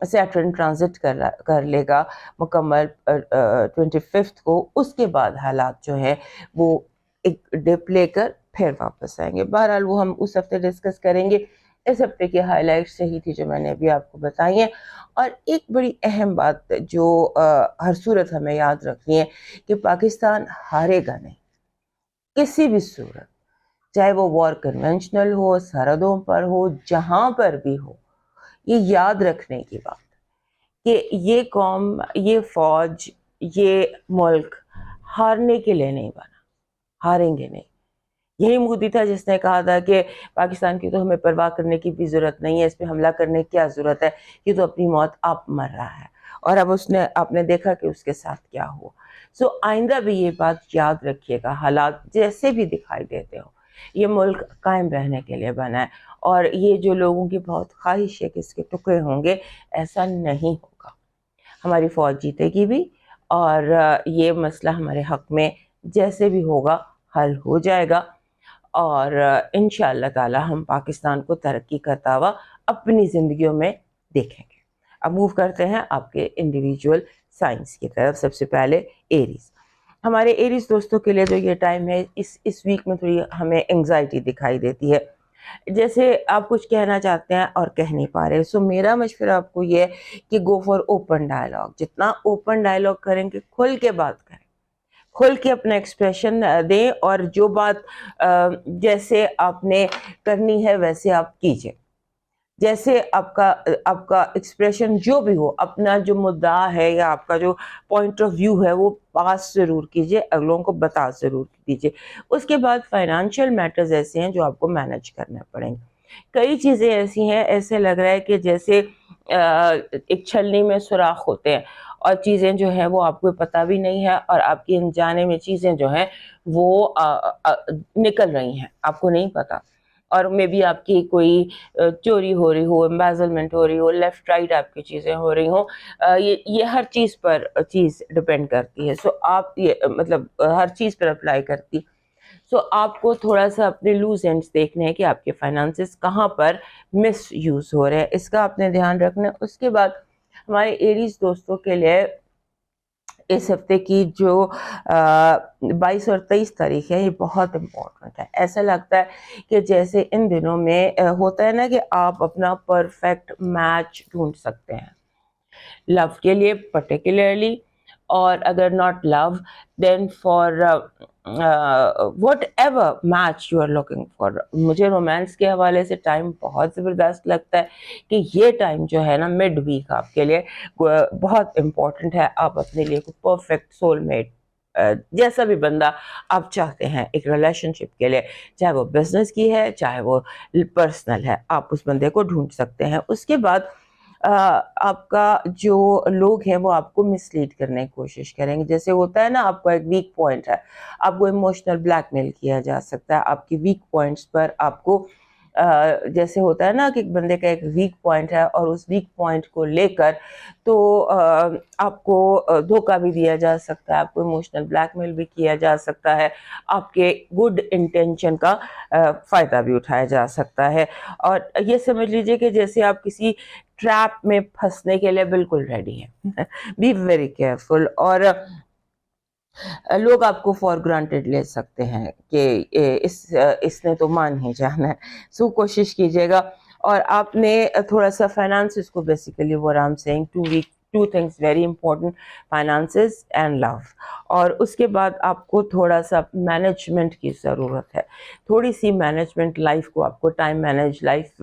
Saturn transit کر لے گا مکمل 25 کو. اس کے بعد حالات جو ہے وہ ایک ڈپ لے کر پھر واپس آئیں گے. بہرحال وہ ہم اس ہفتے ڈسکس کریں گے. اس ہفتے کی ہائی لائٹس یہی تھی جو میں نے ابھی آپ کو بتائی ہیں. اور ایک بڑی اہم بات جو ہر صورت ہمیں یاد رکھنی ہے کہ پاکستان ہارے گا نہیں کسی بھی صورت, چاہے وہ وار کنونشنل ہو, سرحدوں پر ہو, جہاں پر بھی ہو. یہ یاد رکھنے کی بات کہ یہ قوم, یہ فوج, یہ ملک ہارنے کے لیے نہیں بنا, ہاریں گے نہیں. یہی مودی تھا جس نے کہا تھا کہ پاکستان کی تو ہمیں پرواہ کرنے کی بھی ضرورت نہیں ہے, اس پہ حملہ کرنے کی کیا ضرورت ہے, یہ تو اپنی موت آپ مر رہا ہے. اور اب آپ نے دیکھا کہ اس کے ساتھ کیا ہوا. سو آئندہ بھی یہ بات یاد رکھیے گا, حالات جیسے بھی دکھائی دیتے ہو یہ ملک قائم رہنے کے لیے بنا ہے. اور یہ جو لوگوں کی بہت خواہش ہے کہ اس کے ٹکڑے ہوں گے, ایسا نہیں ہوگا. ہماری فوج جیتے گی بھی, اور یہ مسئلہ ہمارے حق میں جیسے بھی ہوگا حل ہو جائے گا. اور انشاءاللہ تعالی ہم پاکستان کو ترقی کرتا ہوا اپنی زندگیوں میں دیکھیں گے. اب موو کرتے ہیں آپ کے انڈیویجول سائنس کی طرف. سب سے پہلے ایریز. ہمارے ایریز دوستوں کے لیے جو یہ ٹائم ہے, اس ویک میں تھوڑی ہمیں انگزائٹی دکھائی دیتی ہے, جیسے آپ کچھ کہنا چاہتے ہیں اور کہہ نہیں پا رہے. سو میرا مشورہ آپ کو یہ ہے کہ گو فار اوپن ڈائلاگ. جتنا اوپن ڈائلاگ کریں گے, کھل کے بات کریں, کھل کے اپنا ایکسپریشن دیں, اور جو بات جیسے آپ نے کرنی ہے ویسے آپ کیجئے. جیسے آپ کا ایکسپریشن جو بھی ہو, اپنا جو مدعا ہے یا آپ کا جو پوائنٹ آف ویو ہے وہ پاس ضرور کیجئے, اگلوں کو بتا ضرور دیجئے. اس کے بعد فائنانشیل میٹرز ایسے ہیں جو آپ کو مینج کرنے پڑیں گے. کئی چیزیں ایسی ہیں, ایسے لگ رہا ہے کہ جیسے ایک چھلنی میں سوراخ ہوتے ہیں اور چیزیں جو ہیں وہ آپ کو پتہ بھی نہیں ہے, اور آپ کی انجانے میں چیزیں جو ہیں وہ نکل رہی ہیں, آپ کو نہیں پتا. اور میں بھی آپ کی کوئی چوری ہو رہی ہو, امبیزلمنٹ ہو رہی ہو, لیفٹ رائٹ آپ کی چیزیں ہو رہی ہوں, یہ ہر چیز پر چیز ڈپینڈ کرتی ہے. سو آپ یہ مطلب ہر چیز پر اپلائی کرتی. سو آپ کو تھوڑا سا اپنے لوز اینڈس دیکھنے ہیں کہ آپ کے فائنانسز کہاں پر مس یوز ہو رہے ہیں, اس کا آپ نے دھیان رکھنا ہے. اس کے بعد ہمارے ایریز دوستوں کے لیے اس ہفتے کی جو 22 اور 23 تاریخ ہے یہ بہت امپورٹنٹ ہے. ایسا لگتا ہے کہ جیسے ان دنوں میں ہوتا ہے نا کہ آپ اپنا پرفیکٹ میچ ڈھونڈ سکتے ہیں لو کے لیے پرٹیکولرلی, اور اگر not love then for whatever match you are looking for. مجھے رومانس کے حوالے سے ٹائم بہت زبردست لگتا ہے کہ یہ ٹائم جو ہے نا مڈ ویک آپ کے لیے بہت امپورٹنٹ ہے. آپ اپنے لیے پرفیکٹ سول میٹ جیسا بھی بندہ آپ چاہتے ہیں ایک ریلیشن شپ کے لیے, چاہے وہ بزنس کی ہے چاہے وہ پرسنل ہے, آپ اس بندے کو ڈھونڈ سکتے ہیں. اس کے بعد آپ کا جو لوگ ہیں وہ آپ کو مس لیڈ کرنے کی کوشش کریں گے. جیسے ہوتا ہے نا, آپ کا ایک ویک پوائنٹ ہے, آپ کو ایموشنل بلیک میل کیا جا سکتا ہے. آپ کی ویک پوائنٹس پر آپ کو جیسے ہوتا ہے نا کہ ایک بندے کا ایک ویک پوائنٹ ہے اور اس ویک پوائنٹ کو لے کر تو آپ کو دھوکہ بھی دیا جا سکتا ہے, آپ کو ایموشنل بلیک میل بھی کیا جا سکتا ہے, آپ کے گڈ انٹینشن کا فائدہ بھی اٹھایا جا سکتا ہے. اور یہ سمجھ لیجئے کہ جیسے آپ کسی ٹریپ میں پھنسنے کے لیے بالکل ریڈی ہیں. Be very careful. اور لوگ آپ کو فار گرانٹیڈ لے سکتے ہیں کہ اس نے تو مان ہی جانا ہے. سو کوشش کیجیے گا. اور آپ نے تھوڑا سا فائنانسز کو basically what I'm saying two things very important, finances and love. اور اس کے بعد آپ کو تھوڑا سا مینجمنٹ کی ضرورت ہے, تھوڑی سی مینجمنٹ لائف کو, آپ کو time manage, life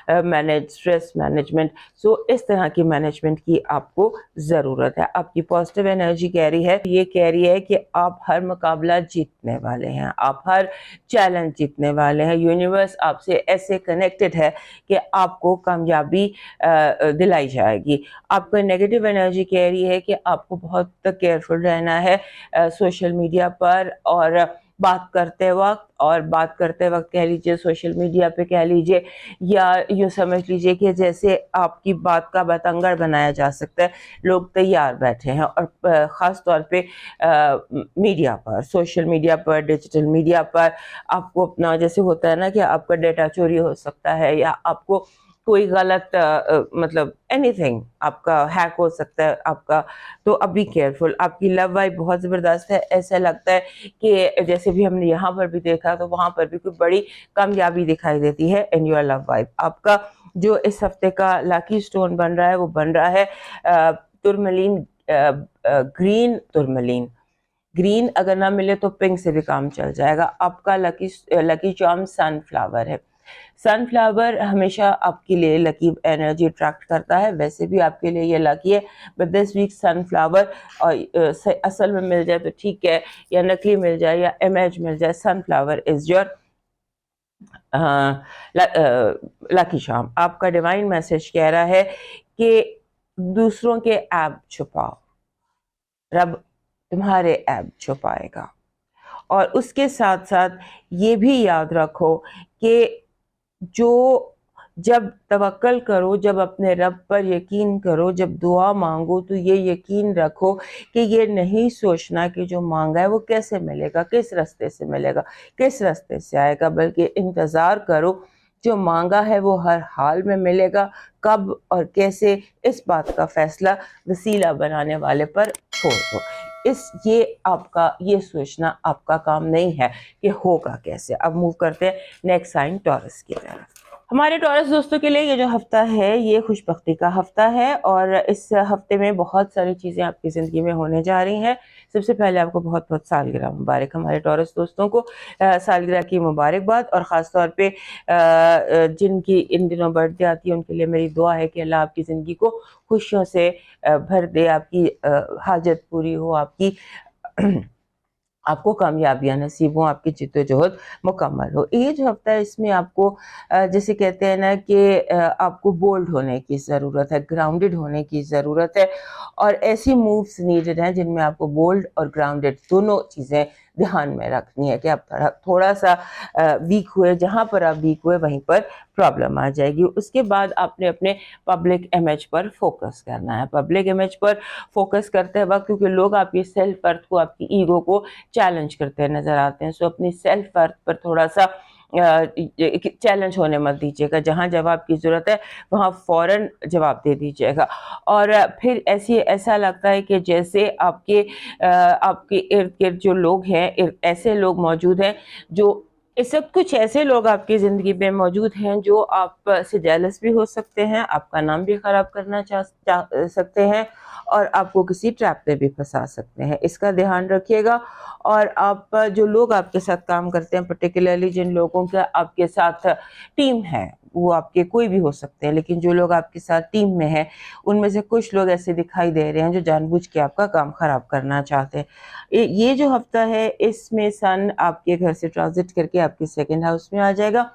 manage, stress management. So اس طرح کی مینجمنٹ کی آپ کو ضرورت ہے. آپ کی پازیٹیو انرجی کہہ رہی ہے, یہ کہہ رہی ہے کہ آپ ہر مقابلہ جیتنے والے ہیں, آپ ہر چیلنج جیتنے والے ہیں. یونیورس آپ سے ایسے کنیکٹڈ ہے کہ آپ کو کامیابی دلائی جائے گی. آپ کو نیگیٹو انرجی کہہ رہی ہے کہ آپ کو بہت کیئرفل رہنا ہے سوشل میڈیا پر اور بات کرتے وقت کہہ لیجئے سوشل میڈیا پہ کہہ لیجئے, یا یوں سمجھ لیجئے کہ جیسے آپ کی بات کا بتنگڑ بنایا جا سکتا ہے. لوگ تیار بیٹھے ہیں, اور خاص طور پہ میڈیا پر, سوشل میڈیا پر, ڈیجیٹل میڈیا پر آپ کو اپنا جیسے ہوتا ہے نا کہ آپ کا ڈیٹا چوری ہو سکتا ہے, یا آپ کو کوئی غلط مطلب اینی تھنگ آپ کا ہیک ہو سکتا ہے آپ کا، تو اب بھی کیئرفل. آپ کی لو وائب بہت زبردست ہے، ایسا لگتا ہے کہ جیسے بھی ہم نے یہاں پر بھی دیکھا تو وہاں پر بھی کوئی بڑی کامیابی دکھائی دیتی ہے ان یور لو وائب. آپ کا جو اس ہفتے کا لاکی سٹون بن رہا ہے وہ بن رہا ہے ترملین، گرین ترملین. گرین اگر نہ ملے تو پنک سے بھی کام چل جائے گا. آپ کا لکی چارم سن فلاور ہے. سن فلاور ہمیشہ آپ کے لیے لکی انرجی اٹریکٹ کرتا ہے، ویسے بھی آپ کے لیے یہ لکی ہے، but this week sunflower اصل میں مل جائے تو ٹھیک ہے، یا نکلی مل جائے یا امیج مل جائے. Sunflower is your lucky charm. آپ کا ڈیوائن میسج کہہ رہا ہے کہ دوسروں کے ایب چھپاؤ، رب تمہارے ایب چھپائے گا. اور اس کے ساتھ ساتھ یہ بھی یاد رکھو کہ جب توکل کرو، جب اپنے رب پر یقین کرو، جب دعا مانگو تو یہ یقین رکھو کہ یہ نہیں سوچنا کہ جو مانگا ہے وہ کیسے ملے گا، کس راستے سے ملے گا، کس راستے سے آئے گا، بلکہ انتظار کرو جو مانگا ہے وہ ہر حال میں ملے گا. کب اور کیسے اس بات کا فیصلہ وسیلہ بنانے والے پر چھوڑ دو. یہ آپ کا یہ سوچنا آپ کا کام نہیں ہے کہ ہوگا کیسے. اب موو کرتے ہیں نیکسٹ سائن ٹورس کی طرف. ہمارے ٹورس دوستوں کے لیے یہ جو ہفتہ ہے یہ خوش بختی کا ہفتہ ہے، اور اس ہفتے میں بہت ساری چیزیں آپ کی زندگی میں ہونے جا رہی ہیں. سب سے پہلے آپ کو بہت بہت سالگرہ مبارک. ہمارے ٹورس دوستوں کو سالگرہ کی مبارکباد، اور خاص طور پہ جن کی ان دنوں برتھ ڈے آتی ہے ان کے لیے میری دعا ہے کہ اللہ آپ کی زندگی کو خوشیوں سے بھر دے، آپ کی حاجت پوری ہو، آپ کو کامیابیاں نصیب ہوں، آپ کی جد و جہد مکمل ہو. یہ جو ہفتہ ہے اس میں آپ کو جیسے کہتے ہیں نا کہ آپ کو بولڈ ہونے کی ضرورت ہے، گراؤنڈڈ ہونے کی ضرورت ہے، اور ایسی مووز نیڈڈ ہیں جن میں آپ کو بولڈ اور گراؤنڈڈ دونوں چیزیں دھیان میں رکھنی ہے کہ آپ تھوڑا سا ویک ہوئے، جہاں پر آپ ویک ہوئے وہیں پر پرابلم آ جائے گی. اس کے بعد آپ نے اپنے پبلک امیج پر فوکس کرنا ہے. پبلک امیج پر فوکس کرتے وقت کیونکہ لوگ آپ کی سیلف ورتھ کو، آپ کی ایگو کو چیلنج کرتے نظر آتے ہیں، سو اپنی سیلف ورتھ پر تھوڑا سا چیلنج ہونے مت دیجیے گا. جہاں جواب کی ضرورت ہے وہاں فوراً جواب دے دیجیے گا. اور پھر ایسا لگتا ہے کہ جیسے آپ کے ارد گرد جو لوگ ہیں، ایسے لوگ موجود ہیں جو اس وقت کچھ ایسے لوگ آپ کی زندگی میں موجود ہیں جو آپ سے جیلس بھی ہو سکتے ہیں، آپ کا نام بھی خراب کرنا چاہ سکتے ہیں، اور آپ کو کسی ٹریپ پہ بھی پھنسا سکتے ہیں. اس کا دھیان رکھیے گا. اور آپ جو لوگ آپ کے ساتھ کام کرتے ہیں، پرٹیکولرلی جن لوگوں کا آپ کے ساتھ ٹیم ہے، وہ آپ کے کوئی بھی ہو سکتے ہیں، لیکن جو لوگ آپ کے ساتھ ٹیم میں ہیں ان میں سے کچھ لوگ ایسے دکھائی دے رہے ہیں جو جان بوجھ کے آپ کا کام خراب کرنا چاہتے ہیں. یہ جو ہفتہ ہے اس میں سن آپ کے گھر سے ٹرانزٹ کر کے آپ کے سیکنڈ ہاؤس میں آ جائے گا.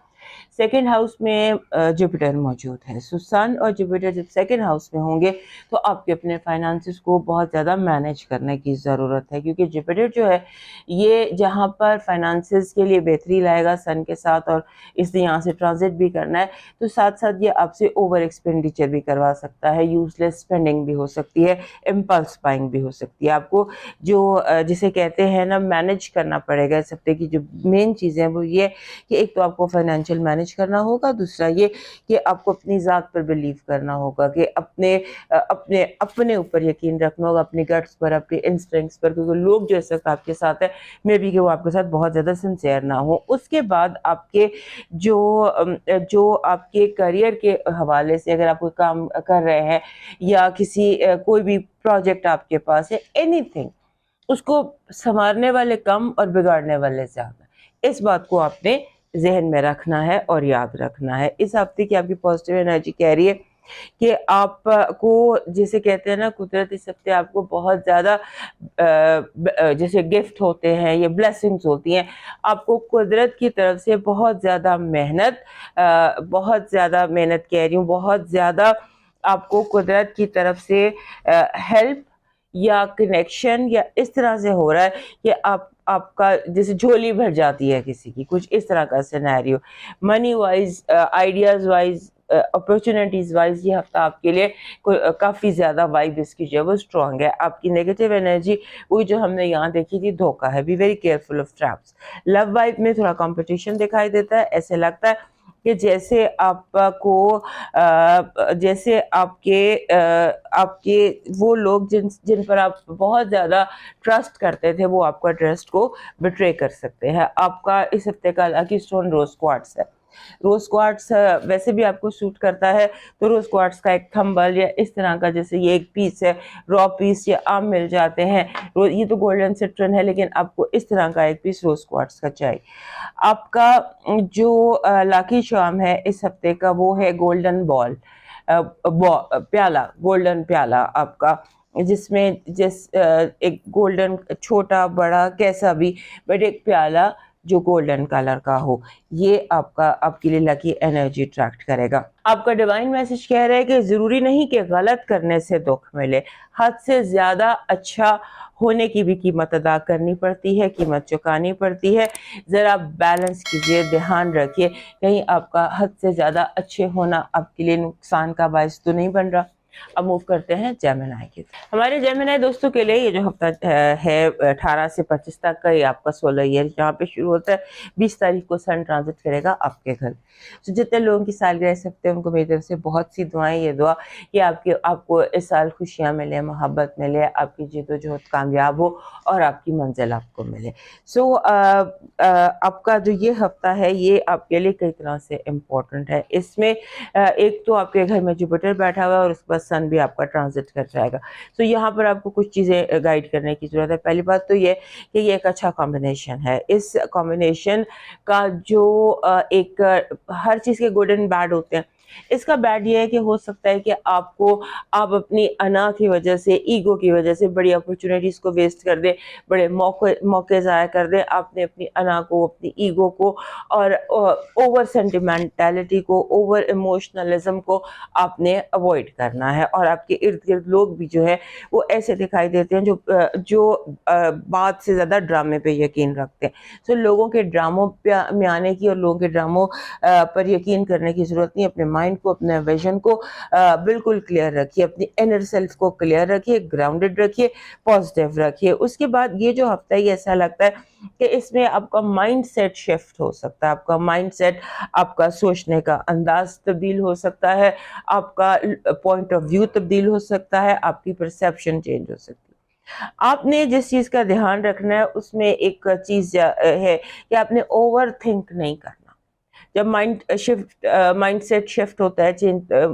سیکنڈ ہاؤس میں جوپیٹر موجود ہے. سو سن اور جوپیٹر جب سیکنڈ ہاؤس میں ہوں گے تو آپ کے اپنے فائنانسز کو بہت زیادہ مینیج کرنے کی ضرورت ہے، کیونکہ جوپیٹر جو ہے یہ جہاں پر فائنانسز کے لیے بہتری لائے گا سن کے ساتھ، اور اس لیے یہاں سے ٹرانزٹ بھی کرنا ہے تو ساتھ ساتھ یہ آپ سے اوور ایکسپینڈیچر بھی کروا سکتا ہے، یوز لیس اسپینڈنگ بھی ہو سکتی ہے، امپلس بائنگ بھی ہو سکتی ہے. آپ کو جو جسے کہتے ہیں نا مینیج کرنا پڑے گا اس ہفتے کی جو مین چیزیں وہ یہ کہ ایک تو آپ کو فائنینشیل مینیج کرنا ہوگا، دوسرا یہ کہ آپ کو اپنی ذات پر بلیو کرنا ہوگا، کہ اپنے اوپر یقین رکھنا ہوگا، اپنے گٹس پر، اپنے انسٹنکٹس پر، کیونکہ لوگ جو اس وقت آپ کے ساتھ ہیں مے بی کہ وہ آپ کے ساتھ بہت زیادہ سنسیئر نہ ہو. اس کے بعد آپ کے جو آپ کے کریئر کے حوالے سے اگر آپ کوئی کام کر رہے ہیں یا کوئی بھی پروجیکٹ آپ کے پاس ہے، اینی تھنگ، اس کو سنوارنے والے کم اور بگاڑنے والے زیادہ. اس بات کو آپ نے ذہن میں رکھنا ہے اور یاد رکھنا ہے. اس ہفتے کی آپ کی پازیٹیو انرجی کہہ رہی ہے کہ آپ کو جیسے کہتے ہیں نا قدرت اس ہفتے آپ کو بہت زیادہ جیسے گفٹ ہوتے ہیں یا بلیسنگز ہوتی ہیں، آپ کو قدرت کی طرف سے بہت زیادہ محنت کہہ رہی ہوں، بہت زیادہ آپ کو قدرت کی طرف سے ہیلپ یا کنیکشن یا اس طرح سے ہو رہا ہے کہ آپ کا جیسے جھولی بھر جاتی ہے کسی کی، کچھ اس طرح کا scenario. Money wise, ideas wise, opportunities wise یہ ہفتہ آپ کے لیے کافی زیادہ وائب اس کی جو ہے وہ اسٹرانگ ہے. آپ کی نیگیٹو انرجی وہی جو ہم نے یہاں دیکھی تھی، دھوکہ ہے. Be very careful of traps. Love vibe میں تھوڑا کمپٹیشن دکھائی دیتا ہے، ایسے لگتا ہے کہ جیسے آپ کو جیسے آپ کے وہ لوگ جن پر آپ بہت زیادہ ٹرسٹ کرتے تھے وہ آپ کا ٹرسٹ کو بٹرے کر سکتے ہیں. آپ کا اس ہفتے کا لکی اسٹون روز کوارٹز ہے. روز کوارٹز ویسے بھی آپ کو سوٹ کرتا ہے, تو روز کوارٹز کا ایک تھمبل یا اس طرح کا, جیسے یہ ایک پیس ہے, را پیس یا عام مل جاتے ہیں. یہ تو گولڈن سٹرن ہے, لیکن آپ کو اس طرح کا ایک پیس روز کوارٹز کا چاہیے. آپ کا جو لاکی چارم ہے اس ہفتے کا وہ ہے گولڈن بال, پیالہ, گولڈن پیالہ آپ کا, جس میں ایک گولڈن چھوٹا بڑا کیسا بھی, بٹ ایک پیالہ جو گولڈن کلر کا ہو, یہ آپ کے لیے لکی انرجی اٹریکٹ کرے گا. آپ کا ڈیوائن میسج کہہ رہا ہے کہ ضروری نہیں کہ غلط کرنے سے دکھ ملے, حد سے زیادہ اچھا ہونے کی بھی قیمت ادا کرنی پڑتی ہے, قیمت چکانی پڑتی ہے. ذرا بیلنس کیجئے, دھیان رکھیے کہیں آپ کا حد سے زیادہ اچھے ہونا آپ کے لیے نقصان کا باعث تو نہیں بن رہا. اب موو کرتے ہیں جیمنائی کی. ہمارے جیمنائی دوستوں کے لیے یہ جو ہفتہ ہے 18 سے 25 تک کا, یہ آپ کا سولر ایئر جہاں پہ شروع ہوتا ہے 20 تاریخ کو سن ٹرانزٹ کرے گا آپ کے گھر. تو جتنے لوگوں کی سالگرہ رہ سکتے ہیں ان کو میری طرف سے بہت سی دعائیں. یہ دعا کہ آپ کو اس سال خوشیاں ملے, محبت ملے, آپ کی جد و جہد کامیاب ہو اور آپ کی منزل آپ کو ملے. سو آپ کا جو یہ ہفتہ ہے یہ آپ کے لیے کئی طرح سے امپورٹنٹ ہے. اس میں ایک تو آپ کے گھر میں جوپیٹر بیٹھا ہوا ہے اور اس کے بعد سن بھی آپ کا ٹرانزٹ کر جائے گا. تو یہاں پر آپ کو کچھ چیزیں گائیڈ کرنے کی ضرورت ہے. پہلی بات تو یہ کہ یہ ایک اچھا کمبینیشن ہے. اس کمبینیشن کا جو ایک ہر چیز کے گڈ اینڈ بیڈ ہوتے ہیں. اس کا بیڈ یہ ہے کہ ہو سکتا ہے کہ آپ اپنی انا کی وجہ سے, ایگو کی وجہ سے بڑی اپرچونیٹیز کو ویسٹ کر دیں, بڑے موقع ضائع کر دیں. آپ نے اپنی انا کو, اپنی ایگو کو اور اوور سینٹیمنٹیلٹی کو, اوور ایموشنلزم کو آپ نے اوائڈ کرنا ہے. اور آپ کے ارد گرد لوگ بھی جو ہے وہ ایسے دکھائی دیتے ہیں جو بات سے زیادہ ڈرامے پہ یقین رکھتے ہیں. تو لوگوں کے ڈراموں میں آنے کی اور لوگوں کے ڈراموں پر یقین کرنے کی ضرورت نہیں. اپنے مائنڈ کو, اپنے ویژن کو بالکل کلیئر رکھیے, اپنی انر سیلف کو کلیئر رکھیے, گراؤنڈڈ رکھیے, پازیٹیو رکھیے. اس کے بعد یہ جو ہفتہ ہے ایسا لگتا ہے کہ اس میں آپ کا مائنڈ سیٹ شفٹ ہو سکتا ہے. آپ کا مائنڈ سیٹ, آپ کا سوچنے کا انداز تبدیل ہو سکتا ہے, آپ کا پوائنٹ آف ویو تبدیل ہو سکتا ہے, آپ کی پرسیپشن چینج ہو سکتی ہے. آپ نے جس چیز کا دھیان رکھنا ہے اس میں ایک چیز ہے کہ آپ نے اوور تھنک نہیں کرنا. جب مائنڈ سیٹ شفٹ ہوتا ہے,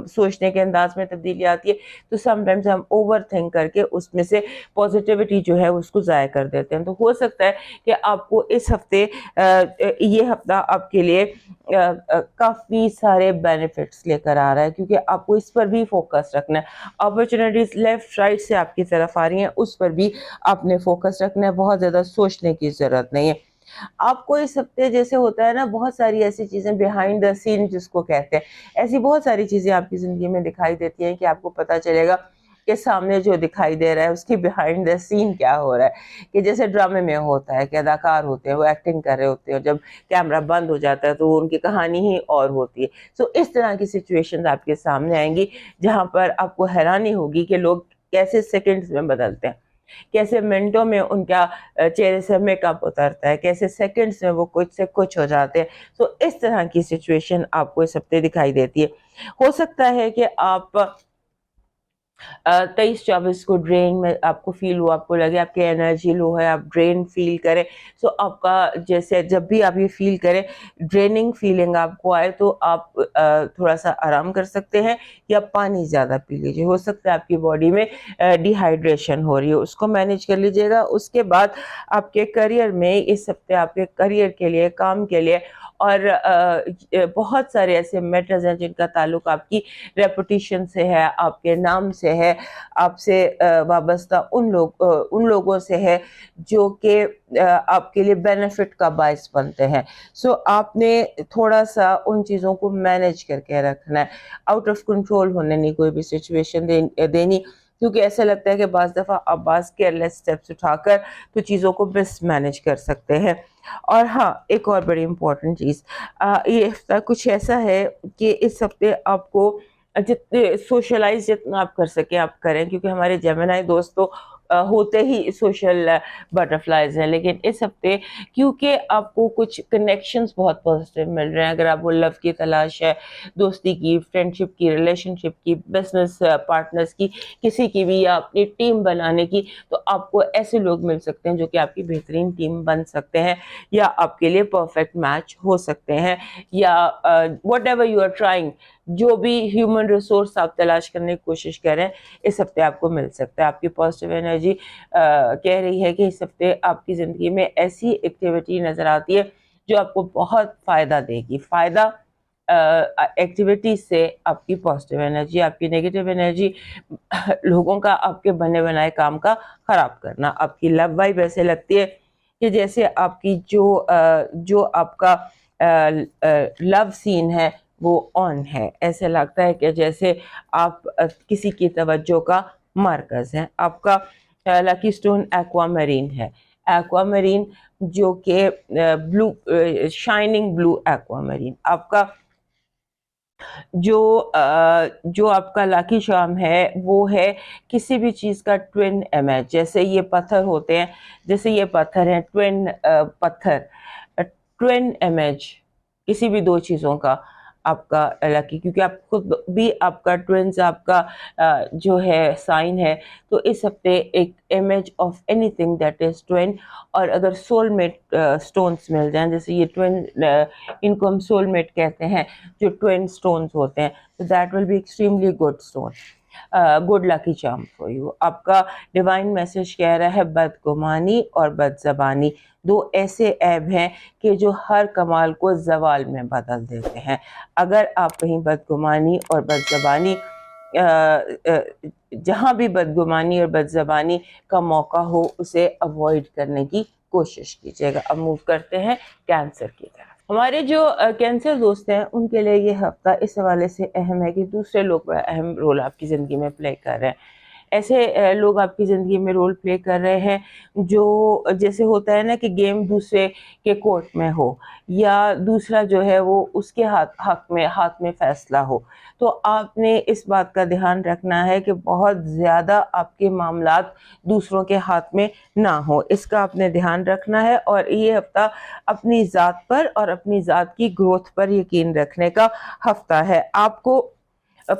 سوچنے کے انداز میں تبدیلی آتی ہے, تو سم ٹائمز ہم اوور تھنک کر کے اس میں سے پازیٹیوٹی جو ہے اس کو ضائع کر دیتے ہیں. تو ہو سکتا ہے کہ آپ کو اس ہفتے, یہ ہفتہ آپ کے لیے کافی سارے بینیفٹس لے کر آ رہا ہے, کیونکہ آپ کو اس پر بھی فوکس رکھنا ہے. اپرچونیٹیز لیفٹ رائٹ سے آپ کی طرف آ رہی ہیں, اس پر بھی آپ نے فوکس رکھنا ہے. بہت زیادہ سوچنے کی ضرورت نہیں ہے. آپ کو اس ہفتے جیسے ہوتا ہے نا, بہت ساری ایسی چیزیں بیہائنڈ دا سین جس کو کہتے ہیں, ایسی بہت ساری چیزیں آپ کی زندگی میں دکھائی دیتی ہیں کہ آپ کو پتہ چلے گا کہ سامنے جو دکھائی دے رہا ہے اس کی بیہائنڈ دا سین کیا ہو رہا ہے. کہ جیسے ڈرامے میں ہوتا ہے کہ اداکار ہوتے ہیں, وہ ایکٹنگ کر رہے ہوتے ہیں, جب کیمرہ بند ہو جاتا ہے تو ان کی کہانی ہی اور ہوتی ہے. سو اس طرح کی سچویشنز آپ کے سامنے آئیں گی جہاں پر آپ کو حیرانی ہوگی کہ لوگ کیسے سیکنڈز میں بدلتے ہیں, کیسے منٹوں میں ان کا چہرے سے میک اپ اترتا ہے, کیسے سیکنڈز میں وہ کچھ سے کچھ ہو جاتے ہیں. تو اس طرح کی سچویشن آپ کو اس ہفتے دکھائی دیتی ہے. ہو سکتا ہے کہ آپ 23-24 کو ڈرین میں آپ کو فیل ہو, آپ کو لگے آپ کی انرجی لو ہے, آپ ڈرین فیل کریں. سو آپ کا جیسے جب بھی آپ یہ فیل کریں, ڈریننگ فیلنگ آپ کو آئے, تو آپ تھوڑا سا آرام کر سکتے ہیں یا پانی زیادہ پی لیجیے. ہو سکتا ہے آپ کی باڈی میں ڈی ہائیڈریشن ہو رہی ہے, اس کو مینیج کر لیجیے گا. اس کے بعد آپ کے کریئر میں اس ہفتے آپ کے کریئر کے لیے, کام کے لیے, اور بہت سارے ایسے میٹرز ہیں جن کا تعلق آپ کی ریپوٹیشن سے ہے, آپ کے نام سے ہے, آپ سے وابستہ ان لوگوں سے ہے جو کہ آپ کے لیے بینیفٹ کا باعث بنتے ہیں. سو آپ نے تھوڑا سا ان چیزوں کو مینیج کر کے رکھنا ہے. آؤٹ آف کنٹرول ہونے نہیں کوئی بھی سچویشن دینی, کیونکہ ایسا لگتا ہے کہ بعض دفعہ آپ بعض کیئرلیس سٹیپس اٹھا کر تو چیزوں کو مس مینیج کر سکتے ہیں. اور ہاں, ایک اور بڑی امپورٹنٹ چیز, یہ ہفتہ کچھ ایسا ہے کہ اس ہفتے آپ کو جتنے سوشلائز جتنا آپ کر سکیں آپ کریں, کیونکہ ہمارے جیمنائی دوستوں ہوتے ہی سوشل بٹرفلائز ہیں، لیکن اس ہفتے کیونکہ آپ کو کچھ کنیکشنز بہت پازیٹیو مل رہے ہیں، اگر آپ کو لو کی تلاش ہے، دوستی کی، فرینڈشپ کی، ریلیشن شپ کی، بزنس پارٹنرز کی، کسی کی بھی، یا اپنی ٹیم بنانے کی، تو آپ کو ایسے لوگ مل سکتے ہیں جو کہ آپ کی بہترین ٹیم بن سکتے ہیں یا آپ کے لیے پرفیکٹ میچ ہو سکتے ہیں، یا whatever you are trying, جو بھی ہیومن ریسورس آپ تلاش کرنے کی کوشش کریں اس ہفتے آپ کو مل سکتا ہے۔ آپ کی پازیٹیو انرجی کہہ رہی ہے کہ اس ہفتے آپ کی زندگی میں ایسی ایکٹیویٹی نظر آتی ہے جو آپ کو بہت فائدہ دے گی۔ فائدہ ایکٹیویٹیز سے آپ کی پازیٹیو انرجی، آپ کی نیگیٹو انرجی لوگوں کا آپ کے بنے بنائے کام کا خراب کرنا۔ آپ کی لو وائب ایسے لگتی ہے کہ جیسے آپ کی جو آپ کا لو سین ہے وہ آن ہے، ایسے لگتا ہے کہ جیسے آپ کسی کی توجہ کا مرکز ہے۔ آپ کا لکی سٹون ایکوا میرین ہے، ایکوا میرین جو کہ بلو، شائننگ بلو ایکوا میرین۔ آپ کا جو آپ کا لاکی شام ہے وہ ہے کسی بھی چیز کا ٹوین امیج، جیسے یہ پتھر ہوتے ہیں، جیسے یہ پتھر ہیں ٹوین پتھر، ٹوین امیج کسی بھی دو چیزوں کا آپ کا لاکی، کیونکہ آپ خود بھی آپ کا ٹوینز آپ کا جو ہے سائن ہے، تو اس ہفتے ایک image of anything that is twin, اور اگر سول میٹ سٹونز مل جائیں، جیسے یہ ٹوین، ان کو ہم سول میٹ کہتے ہیں، جو ٹوین سٹونز ہوتے ہیں، تو that will be extremely good stone, good lucky charm for you. آپ کا ڈیوائن میسج کہہ رہا ہے بدگمانی اور بد زبانی دو ایسے عیب ہیں کہ جو ہر کمال کو زوال میں بدل دیتے ہیں۔ اگر آپ کہیں بدگمانی اور بد زبانی، جہاں بھی بدگمانی اور بد زبانی کا موقع ہو اسے اوائڈ کرنے کی کوشش کیجیے گا۔ اب موو کرتے ہیں کینسر کی طرف۔ ہمارے جو کینسر دوست ہیں ان کے لیے یہ ہفتہ اس حوالے سے اہم ہے کہ دوسرے لوگ بڑا اہم رول آپ کی زندگی میں پلے کر رہے ہیں۔ ایسے لوگ آپ کی زندگی میں رول پلے کر رہے ہیں جو جیسے ہوتا ہے نا کہ گیم دوسرے کے کورٹ میں ہو، یا دوسرا جو ہے وہ اس کے ہاتھ میں فیصلہ ہو، تو آپ نے اس بات کا دھیان رکھنا ہے کہ بہت زیادہ آپ کے معاملات دوسروں کے ہاتھ میں نہ ہو، اس کا آپ نے دھیان رکھنا ہے۔ اور یہ ہفتہ اپنی ذات پر اور اپنی ذات کی گروتھ پر یقین رکھنے کا ہفتہ ہے۔ آپ کو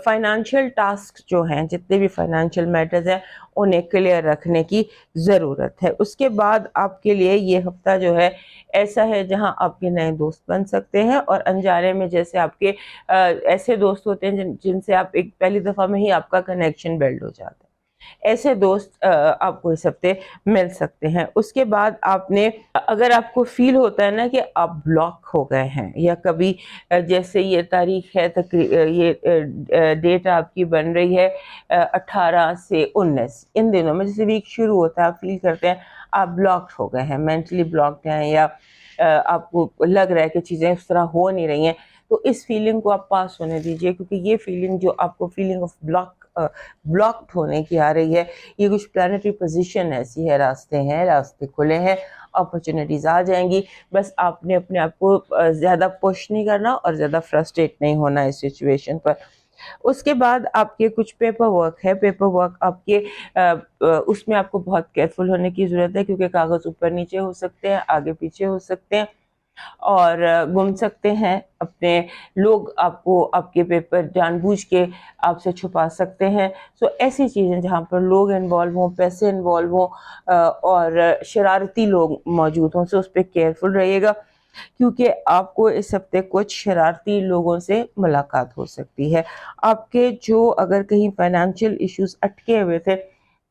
فائنانشیل ٹاسک جو ہیں، جتنے بھی فائنانشیل میٹرز ہیں، انہیں کلیئر رکھنے کی ضرورت ہے۔ اس کے بعد آپ کے لیے یہ ہفتہ جو ہے ایسا ہے جہاں آپ کے نئے دوست بن سکتے ہیں، اور انجانے میں جیسے آپ کے ایسے دوست ہوتے ہیں جن سے آپ ایک پہلی دفعہ میں ہی آپ کا کنیکشن بلڈ ہو جاتا ہے، ایسے دوست آپ کو اس ہفتے مل سکتے ہیں۔ اس کے بعد آپ نے، اگر آپ کو فیل ہوتا ہے نا کہ آپ بلاک ہو گئے ہیں، یا کبھی جیسے یہ تاریخ ہے، یہ ڈیٹ آپ کی بن رہی ہے 18 سے 19، ان دنوں میں جیسے ویک شروع ہوتا ہے آپ فیل کرتے ہیں آپ بلاکڈ ہو گئے ہیں، مینٹلی بلاکڈ ہیں، یا آپ کو لگ رہا ہے کہ چیزیں اس طرح ہو نہیں رہی ہیں، تو اس فیلنگ کو آپ پاس ہونے دیجئے، کیونکہ یہ فیلنگ جو آپ کو فیلنگ آف بلاکڈ ہونے کی آ رہی ہے، یہ کچھ پلانٹری پوزیشن ایسی ہے، راستے کھلے ہیں، اپرچونیٹیز آ جائیں گی، بس آپ نے اپنے آپ کو زیادہ پش نہیں کرنا اور زیادہ فرسٹریٹ نہیں ہونا اس سچویشن پر۔ اس کے بعد آپ کے کچھ پیپر ورک ہے، پیپر ورک آپ کے اس میں آپ کو بہت کیئرفل ہونے کی ضرورت ہے، کیونکہ کاغذ اوپر نیچے ہو سکتے ہیں، آگے پیچھے ہو سکتے ہیں، اور گم سکتے ہیں، اپنے لوگ آپ کو آپ کے پیپر جان بوجھ کے آپ سے چھپا سکتے ہیں۔ سو ایسی چیزیں جہاں پر لوگ انوالو ہوں، پیسے انوالو ہوں، اور شرارتی لوگ موجود ہوں، سو اس پہ کیئرفل رہیے گا، کیونکہ آپ کو اس ہفتے کچھ شرارتی لوگوں سے ملاقات ہو سکتی ہے۔ آپ کے جو اگر کہیں فائنانشیل ایشوز اٹکے ہوئے تھے،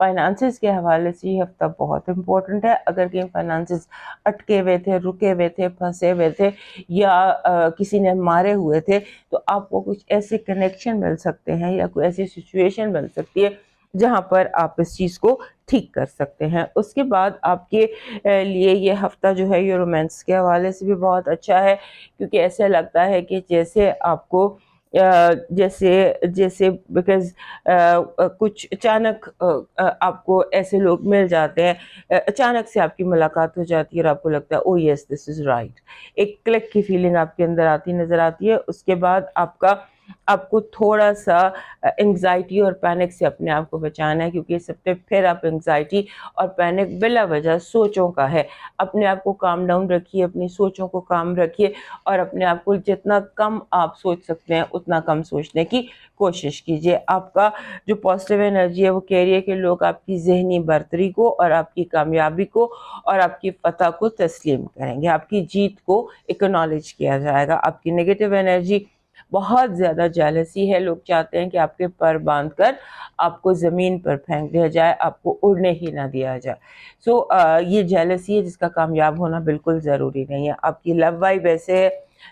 فائنانسز کے حوالے سے یہ ہفتہ بہت امپورٹنٹ ہے۔ اگر کہیں فائنانسز اٹکے ہوئے تھے، رکے ہوئے تھے، پھنسے ہوئے تھے، یا کسی نے مارے ہوئے تھے، تو آپ کو کچھ ایسے کنیکشن مل سکتے ہیں، یا کوئی ایسی سچویشن مل سکتی ہے جہاں پر آپ اس چیز کو ٹھیک کر سکتے ہیں۔ اس کے بعد آپ کے لیے یہ ہفتہ جو ہے یہ رومانس کے حوالے سے بھی بہت اچھا ہے، کیونکہ ایسے لگتا ہے کہ جیسے آپ کو جیسے بیکاز کچھ اچانک آپ کو ایسے لوگ مل جاتے ہیں، اچانک سے آپ کی ملاقات ہو جاتی ہے اور آپ کو لگتا ہے او یس دس از رائٹ، ایک کلک کی فیلنگ آپ کے اندر آتی نظر آتی ہے۔ اس کے بعد آپ کا آپ کو تھوڑا سا انگزائٹی اور پینک سے اپنے آپ کو بچانا ہے، کیونکہ اس ہفتے پھر آپ انگزائٹی اور پینک بلا وجہ سوچوں کا ہے. اپنے آپ کو کام ڈاؤن رکھیے، اپنی سوچوں کو کام رکھیے، اور اپنے آپ کو جتنا کم آپ سوچ سکتے ہیں اتنا کم سوچنے کی کوشش کیجیے. آپ کا جو پازیٹیو انرجی ہے وہ کہہ رہی ہے کہ لوگ آپ کی ذہنی برتری کو اور آپ کی کامیابی کو اور آپ کی فتح کو تسلیم کریں گے. آپ کی جیت کو اکنالج کیا جائے گا. آپ کی نیگیٹو انرجی بہت زیادہ جیلسی ہے، لوگ چاہتے ہیں کہ آپ کے پر باندھ کر آپ کو زمین پر پھینک دیا جائے، آپ کو اڑنے ہی نہ دیا جائے. یہ جیلسی ہے جس کا کامیاب ہونا بالکل ضروری نہیں ہے. آپ کی لو وائب ایسے ہے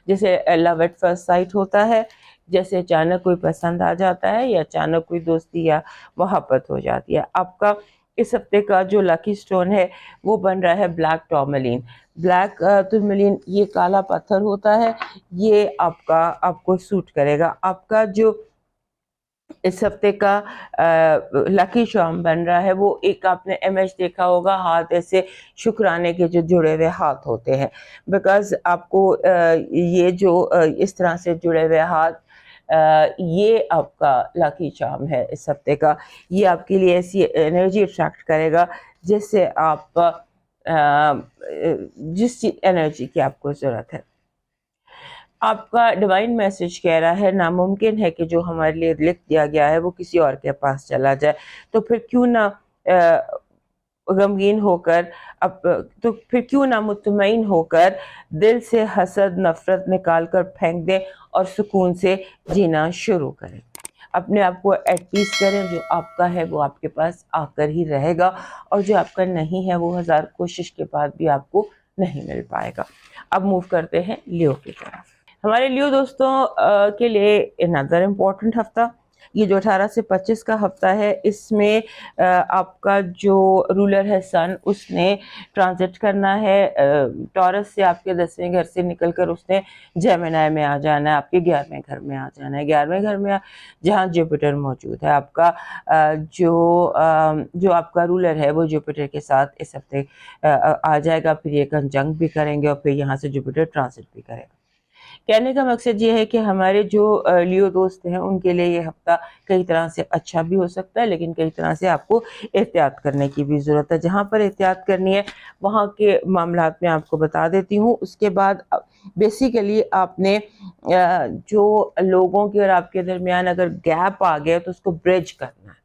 جیسے لو ایٹ فرسٹ سائٹ ہوتا ہے، جیسے اچانک کوئی پسند آ جاتا ہے یا اچانک کوئی دوستی یا محبت ہو جاتی ہے. آپ کا اس ہفتے کا جو لکی سٹون ہے وہ بن رہا ہے بلیک ٹورملین. بلیک ٹورملین یہ کالا پتھر ہوتا ہے، یہ آپ کو سوٹ کرے گا. آپ کا جو اس ہفتے کا لکی چارم بن رہا ہے وہ ایک آپ نے امیج دیکھا ہوگا، ہاتھ ایسے شکرانے کے جو جڑے ہوئے ہاتھ ہوتے ہیں، بیکاز آپ کو یہ جو اس طرح سے جڑے ہوئے ہاتھ یہ آپ کا لکی چارم ہے اس ہفتے کا. یہ آپ کے لیے ایسی انرجی اٹریکٹ کرے گا جس سے آپ جس انرجی کی آپ کو ضرورت ہے. آپ کا ڈیوائن میسج کہہ رہا ہے ناممکن ہے کہ جو ہمارے لیے لکھ دیا گیا ہے وہ کسی اور کے پاس چلا جائے، تو پھر کیوں نہ غمگین ہو کر تو پھر کیوں نہ مطمئن ہو کر دل سے حسد نفرت نکال کر پھینک دیں اور سکون سے جینا شروع کریں. اپنے آپ کو ایٹ پیس کریں. جو آپ کا ہے وہ آپ کے پاس آ کر ہی رہے گا، اور جو آپ کا نہیں ہے وہ ہزار کوشش کے بعد بھی آپ کو نہیں مل پائے گا. اب موو کرتے ہیں لیو کی طرف. ہمارے لیو دوستوں کے لیے another important ہفتہ، یہ جو 18 سے 25 کا ہفتہ ہے، اس میں آپ کا جو رولر ہے سن، اس نے ٹرانزٹ کرنا ہے ٹورس سے آپ کے 10ویں گھر سے نکل کر اس نے جیمنائی میں آ جانا ہے، آپ کے 11ویں گھر میں آ جانا ہے. 11ویں گھر میں جہاں جوپیٹر موجود ہے، آپ کا جو آپ کا رولر ہے وہ جوپیٹر کے ساتھ اس ہفتے آ جائے گا. پھر یہ کنجنکٹ بھی کریں گے اور پھر یہاں سے جوپیٹر ٹرانزٹ بھی کرے گا. کہنے کا مقصد یہ ہے کہ ہمارے جو لیو دوست ہیں ان کے لیے یہ ہفتہ کئی طرح سے اچھا بھی ہو سکتا ہے، لیکن کئی طرح سے آپ کو احتیاط کرنے کی بھی ضرورت ہے. جہاں پر احتیاط کرنی ہے وہاں کے معاملات میں آپ کو بتا دیتی ہوں. اس کے بعد بیسیکلی آپ نے جو لوگوں کے اور آپ کے درمیان اگر گیپ آ گیا تو اس کو بریج کرنا ہے.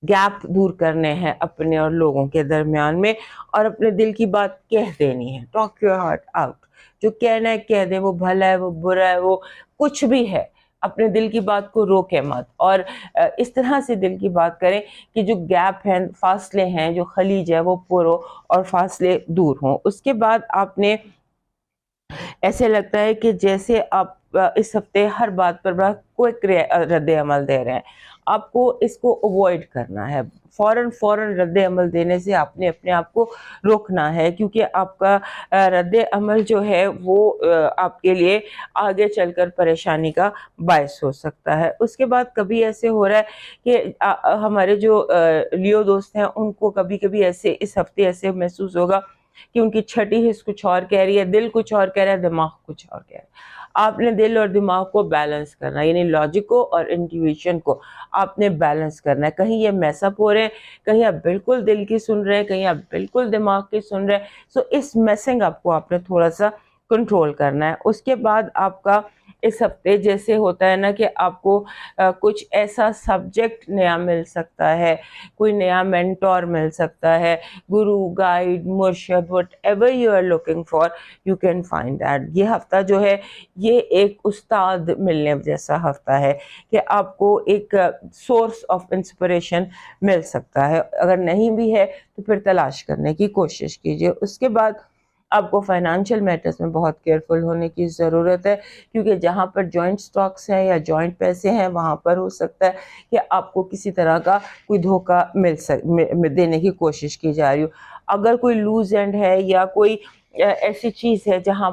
گیپ دور کرنے ہیں اپنے اور لوگوں کے درمیان میں، اور اپنے دل کی بات کہہ دینی ہے. Talk your heart out. جو کہنا ہے کہہ دیں، وہ بھلا ہے، وہ برا ہے، وہ کچھ بھی ہے، اپنے دل کی بات کو روکے مت، اور اس طرح سے دل کی بات کریں کہ جو گیپ ہیں، فاصلے ہیں، جو خلیج ہے وہ پر ہو اور فاصلے دور ہوں. اس کے بعد آپ نے ایسے لگتا ہے کہ جیسے آپ اس ہفتے ہر بات پر بڑا کوئک رد عمل دے رہے ہیں. آپ کو اس کو اوائڈ کرنا ہے. فوراً رد عمل دینے سے آپ نے اپنے آپ کو روکنا ہے، کیونکہ آپ کا رد عمل جو ہے وہ آپ کے لیے آگے چل کر پریشانی کا باعث ہو سکتا ہے. اس کے بعد کبھی ایسے ہو رہا ہے کہ ہمارے جو لیو دوست ہیں ان کو کبھی کبھی ایسے اس ہفتے ایسے محسوس ہوگا کہ ان کی چھٹی حص کچھ اور کہہ رہی ہے، دل کچھ اور کہہ رہا ہے، دماغ کچھ اور کہہ رہا ہے. آپ نے دل اور دماغ کو بیلنس کرنا ہے، یعنی لاجک کو اور انٹیویشن کو آپ نے بیلنس کرنا ہے. کہیں یہ میس اپ ہو رہے ہیں، کہیں آپ بالکل دل کی سن رہے ہیں، کہیں آپ بالکل دماغ کی سن رہے ہیں. سو اس میسنگ اپ کو آپ نے تھوڑا سا کنٹرول کرنا ہے. اس کے بعد آپ کا اس ہفتے جیسے ہوتا ہے نا کہ آپ کو کچھ ایسا سبجیکٹ نیا مل سکتا ہے، کوئی نیا مینٹور مل سکتا ہے، گرو، گائیڈ، مرشد، whatever you are looking for you can find that. یہ ہفتہ جو ہے یہ ایک استاد ملنے جیسا ہفتہ ہے کہ آپ کو ایک سورس آف انسپریشن مل سکتا ہے. اگر نہیں بھی ہے تو پھر تلاش کرنے کی کوشش کیجیے. اس کے بعد آپ کو فائنانشیل میٹرز میں بہت کیئرفل ہونے کی ضرورت ہے، کیونکہ جہاں پر جوائنٹ سٹاکس ہیں یا جوائنٹ پیسے ہیں وہاں پر ہو سکتا ہے کہ آپ کو کسی طرح کا کوئی دھوکہ دینے کی کوشش کی جا رہی ہو. اگر کوئی لوز اینڈ ہے یا کوئی ایسی چیز ہے جہاں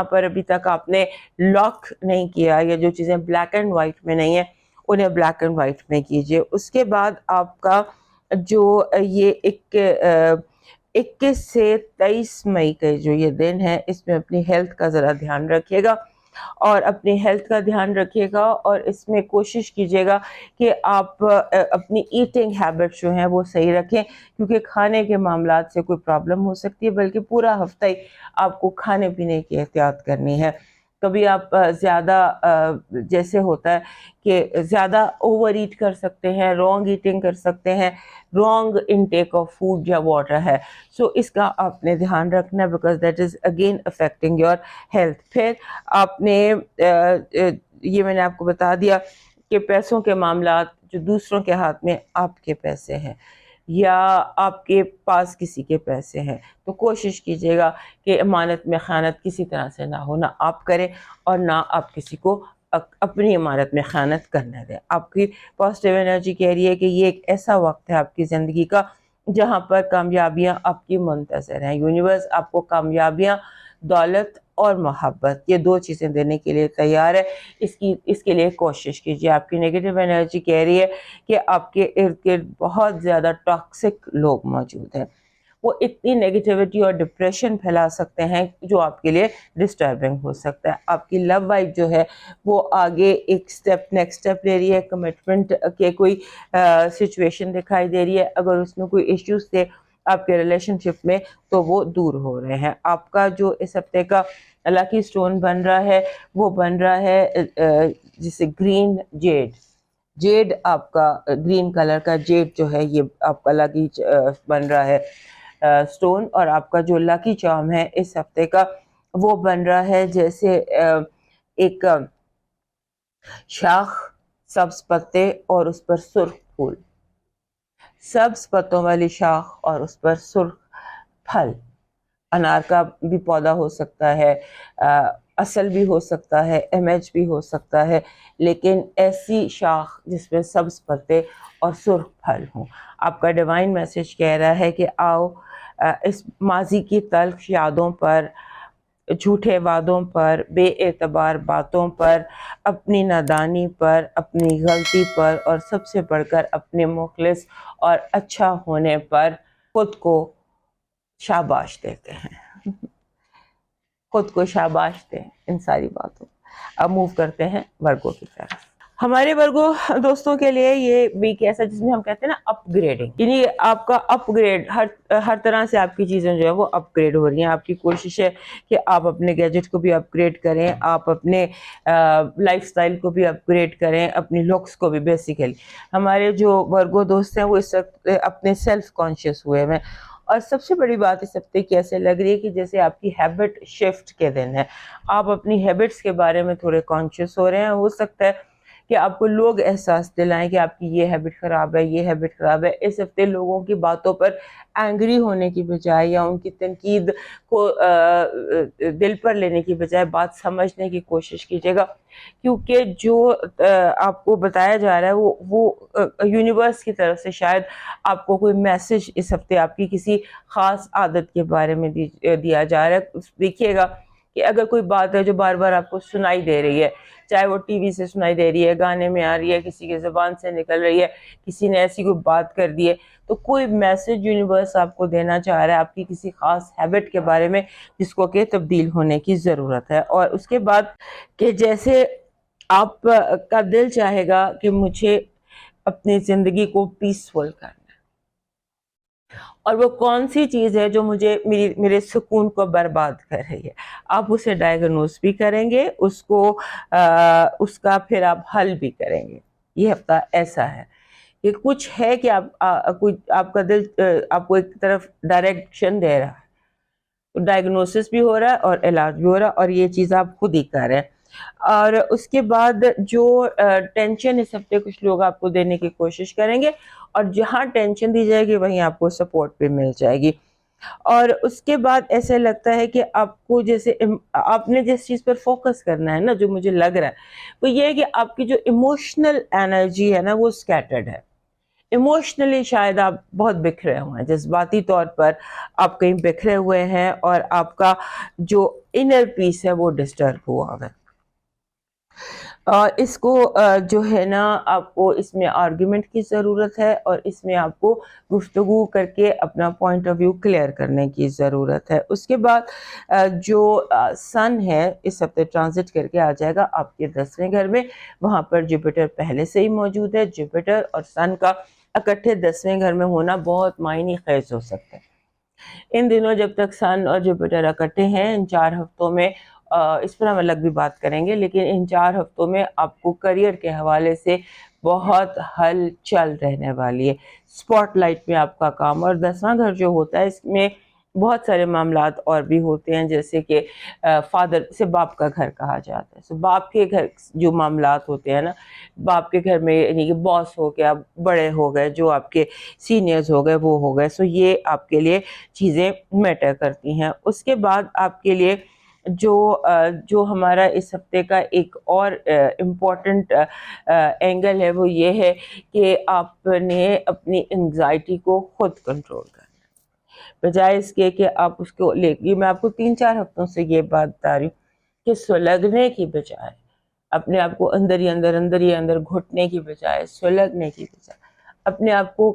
پر ابھی تک آپ نے لاک نہیں کیا، یا جو چیزیں بلیک اینڈ وائٹ میں نہیں ہیں انہیں بلیک اینڈ وائٹ میں کیجیے. اس کے بعد آپ کا جو یہ 21 سے 23 مئی کے جو یہ دن ہے اس میں اپنی ہیلتھ کا ذرا دھیان رکھیے گا. اور اپنی ہیلتھ کا دھیان رکھیے گا، اور اس میں کوشش کیجیے گا کہ آپ اپنی ایٹنگ ہیبٹ جو ہیں وہ صحیح رکھیں، کیونکہ کھانے کے معاملات سے کوئی پرابلم ہو سکتی ہے، بلکہ پورا ہفتہ ہی آپ کو کھانے پینے کی احتیاط کرنی ہے۔ کبھی آپ زیادہ جیسے ہوتا ہے کہ زیادہ اوور ایٹ کر سکتے ہیں، رانگ ایٹنگ کر سکتے ہیں، رانگ انٹیک آف فوڈ یا واٹر ہے، سو اس کا آپ نے دھیان رکھنا ہے، because that is again affecting your health. پھر آپ نے یہ میں نے آپ کو بتا دیا کہ پیسوں کے معاملات جو دوسروں کے ہاتھ میں آپ کے پیسے ہیں یا آپ کے پاس کسی کے پیسے ہیں، تو کوشش کیجیے گا کہ امانت میں خیانت کسی طرح سے نہ ہو، نہ آپ کریں اور نہ آپ کسی کو اپنی امانت میں خیانت کرنے دیں۔ آپ کی پازیٹیو انرجی کہہ رہی ہے کہ یہ ایک ایسا وقت ہے آپ کی زندگی کا جہاں پر کامیابیاں آپ کی منتظر ہیں۔ یونیورس آپ کو کامیابیاں، دولت اور محبت، یہ دو چیزیں دینے کے لیے تیار ہے۔ اس کے لیے کوشش کیجیے۔ آپ کی نیگیٹو انرجی کہہ رہی ہے کہ آپ کے ارد گرد بہت زیادہ ٹاکسک لوگ موجود ہیں، وہ اتنی نیگیٹیوٹی اور ڈپریشن پھیلا سکتے ہیں جو آپ کے لیے ڈسٹربنگ ہو سکتا ہے۔ آپ کی لو لائف جو ہے وہ آگے ایک نیکسٹ اسٹیپ لے رہی ہے، کمٹمنٹ کے کوئی سچویشن دکھائی دے رہی ہے۔ اگر اس میں کوئی ایشوز تھے آپ کے ریلیشن شپ میں تو وہ دور ہو رہے ہیں۔ آپ کا جو اس ہفتے کا لکی سٹون بن رہا ہے وہ بن رہا ہے جسے گرین جیڈ آپ کا گرین کلر کا جیڈ جو ہے یہ آپ کا لکی بن رہا ہے سٹون، اور آپ کا جو لکی چارم ہے اس ہفتے کا وہ بن رہا ہے جیسے ایک شاخ، سبز پتے اور اس پر سرخ پھول، سبز پتوں والی شاخ اور اس پر سرخ پھل۔ انار کا بھی پودا ہو سکتا ہے، اصل بھی ہو سکتا ہے، امیج بھی ہو سکتا ہے، لیکن ایسی شاخ جس میں سبز پتے اور سرخ پھل ہوں۔ آپ کا ڈیوائن میسج کہہ رہا ہے کہ آؤ اس ماضی کی تلخ یادوں پر، جھوٹے وعدوں پر، بے اعتبار باتوں پر، اپنی نادانی پر، اپنی غلطی پر، اور سب سے بڑھ کر اپنے مخلص اور اچھا ہونے پر خود کو شاباش دیتے ہیں۔ خود کو شاباش دیں ان ساری باتوں۔ اب موو کرتے ہیں ورگو کی طرف۔ ہمارے ورگو دوستوں کے لیے یہ ویک ایسا جس میں ہم کہتے ہیں نا اپ گریڈنگ، یعنی آپ کا اپ گریڈ، ہر طرح سے آپ کی چیزیں جو ہے وہ اپ گریڈ ہو رہی ہیں۔ آپ کی کوشش ہے کہ آپ اپنے گیجٹ کو بھی اپ گریڈ کریں، آپ اپنے لائف سٹائل کو بھی اپ گریڈ کریں، اپنی لکس کو بھی۔ بیسیکلی ہمارے جو ورگو دوست ہیں وہ اس وقت اپنے سیلف کانشیس ہوئے ہیں، اور سب سے بڑی بات اس ہفتے کی ایسے لگ رہی ہے کہ جیسے آپ کی ہیبٹ شفٹ کے دن ہے، آپ اپنی ہیبٹس کے بارے میں تھوڑے کانشیس ہو رہے ہیں۔ ہو سکتا ہے کہ آپ کو لوگ احساس دلائیں کہ آپ کی یہ ہیبٹ خراب ہے، یہ ہیبٹ خراب ہے۔ اس ہفتے لوگوں کی باتوں پر اینگری ہونے کی بجائے یا ان کی تنقید کو دل پر لینے کی بجائے بات سمجھنے کی کوشش کیجیے گا، کیونکہ جو آپ کو بتایا جا رہا ہے وہ یونیورس کی طرف سے شاید آپ کو کوئی میسج اس ہفتے آپ کی کسی خاص عادت کے بارے میں دیا جا رہا ہے۔ دیکھیے گا کہ اگر کوئی بات ہے جو بار بار آپ کو سنائی دے رہی ہے، چاہے وہ ٹی وی سے سنائی دے رہی ہے، گانے میں آ رہی ہے، کسی کے زبان سے نکل رہی ہے، کسی نے ایسی کوئی بات کر دی ہے، تو کوئی میسج یونیورس آپ کو دینا چاہ رہا ہے آپ کی کسی خاص ہیبٹ کے بارے میں جس کو کہ تبدیل ہونے کی ضرورت ہے۔ اور اس کے بعد کہ جیسے آپ کا دل چاہے گا کہ مجھے اپنی زندگی کو پیسفل کرنا، اور وہ کون سی چیز ہے جو مجھے میرے سکون کو برباد کر رہی ہے، آپ اسے ڈائگنوز بھی کریں گے، اس کا پھر آپ حل بھی کریں گے۔ یہ ہفتہ ایسا ہے کہ کچھ ہے کہ آپ کا دل آپ کو ایک طرف ڈائریکشن دے رہا ہے، ڈائگنوسس بھی ہو رہا ہے اور علاج بھی ہو رہا ہے، اور یہ چیز آپ خود ہی کر رہے ہیں۔ اور اس کے بعد جو ٹینشن اس ہفتے کچھ لوگ آپ کو دینے کی کوشش کریں گے، اور جہاں ٹینشن دی جائے گی وہیں آپ کو سپورٹ بھی مل جائے گی۔ اور اس کے بعد ایسے لگتا ہے کہ آپ کو جیسے آپ نے جس چیز پر فوکس کرنا ہے نا، جو مجھے لگ رہا ہے وہ یہ ہے کہ آپ کی جو ایموشنل انرجی ہے نا وہ اسکیٹرڈ ہے۔ ایموشنلی شاید آپ بہت بکھرے ہوئے ہیں، جذباتی طور پر آپ کہیں بکھرے ہوئے ہیں، اور آپ کا جو انر پیس ہے وہ ڈسٹرب ہوا ہے۔ اور اس کو جو ہے نا آپ کو اس میں آرگیومنٹ کی ضرورت ہے، اور اس میں آپ کو گفتگو کر کے اپنا پوائنٹ آف ویو کلیئر کرنے کی ضرورت ہے۔ اس کے بعد جو سن ہے اس ہفتے ٹرانزٹ کر کے آ جائے گا آپ کے 10ویں گھر میں، وہاں پر جوپیٹر پہلے سے ہی موجود ہے۔ جوپیٹر اور سن کا اکٹھے 10ویں گھر میں ہونا بہت معنی خیز ہو سکتا ہے۔ ان دنوں جب تک سن اور جوپیٹر اکٹھے ہیں، ان 4 ہفتوں میں اس پر ہم الگ بھی بات کریں گے، لیکن ان 4 ہفتوں میں آپ کو کریئر کے حوالے سے بہت ہلچل رہنے والی ہے۔ اسپاٹ لائٹ میں آپ کا کام، اور 10واں گھر جو ہوتا ہے اس میں بہت سارے معاملات اور بھی ہوتے ہیں، جیسے کہ فادر سے باپ کا گھر کہا جاتا ہے، سو باپ کے گھر جو معاملات ہوتے ہیں نا، باپ کے گھر میں یعنی کہ باس ہو گیا، بڑے ہو گئے، جو آپ کے سینئرز ہو گئے وہ ہو گئے، سو یہ آپ کے لیے چیزیں میٹر کرتی ہیں۔ اس کے بعد آپ کے لیے جو ہمارا اس ہفتے کا ایک اور امپورٹنٹ اینگل ہے وہ یہ ہے کہ آپ نے اپنی انگزائٹی کو خود کنٹرول کرنا، بجائے اس کے کہ آپ اس کو میں آپ کو 3-4 ہفتوں سے یہ بات بتا رہی ہوں کہ سلگنے کی بجائے، اپنے آپ کو اندر گھٹنے کی بجائے، سلگنے کی بجائے اپنے آپ کو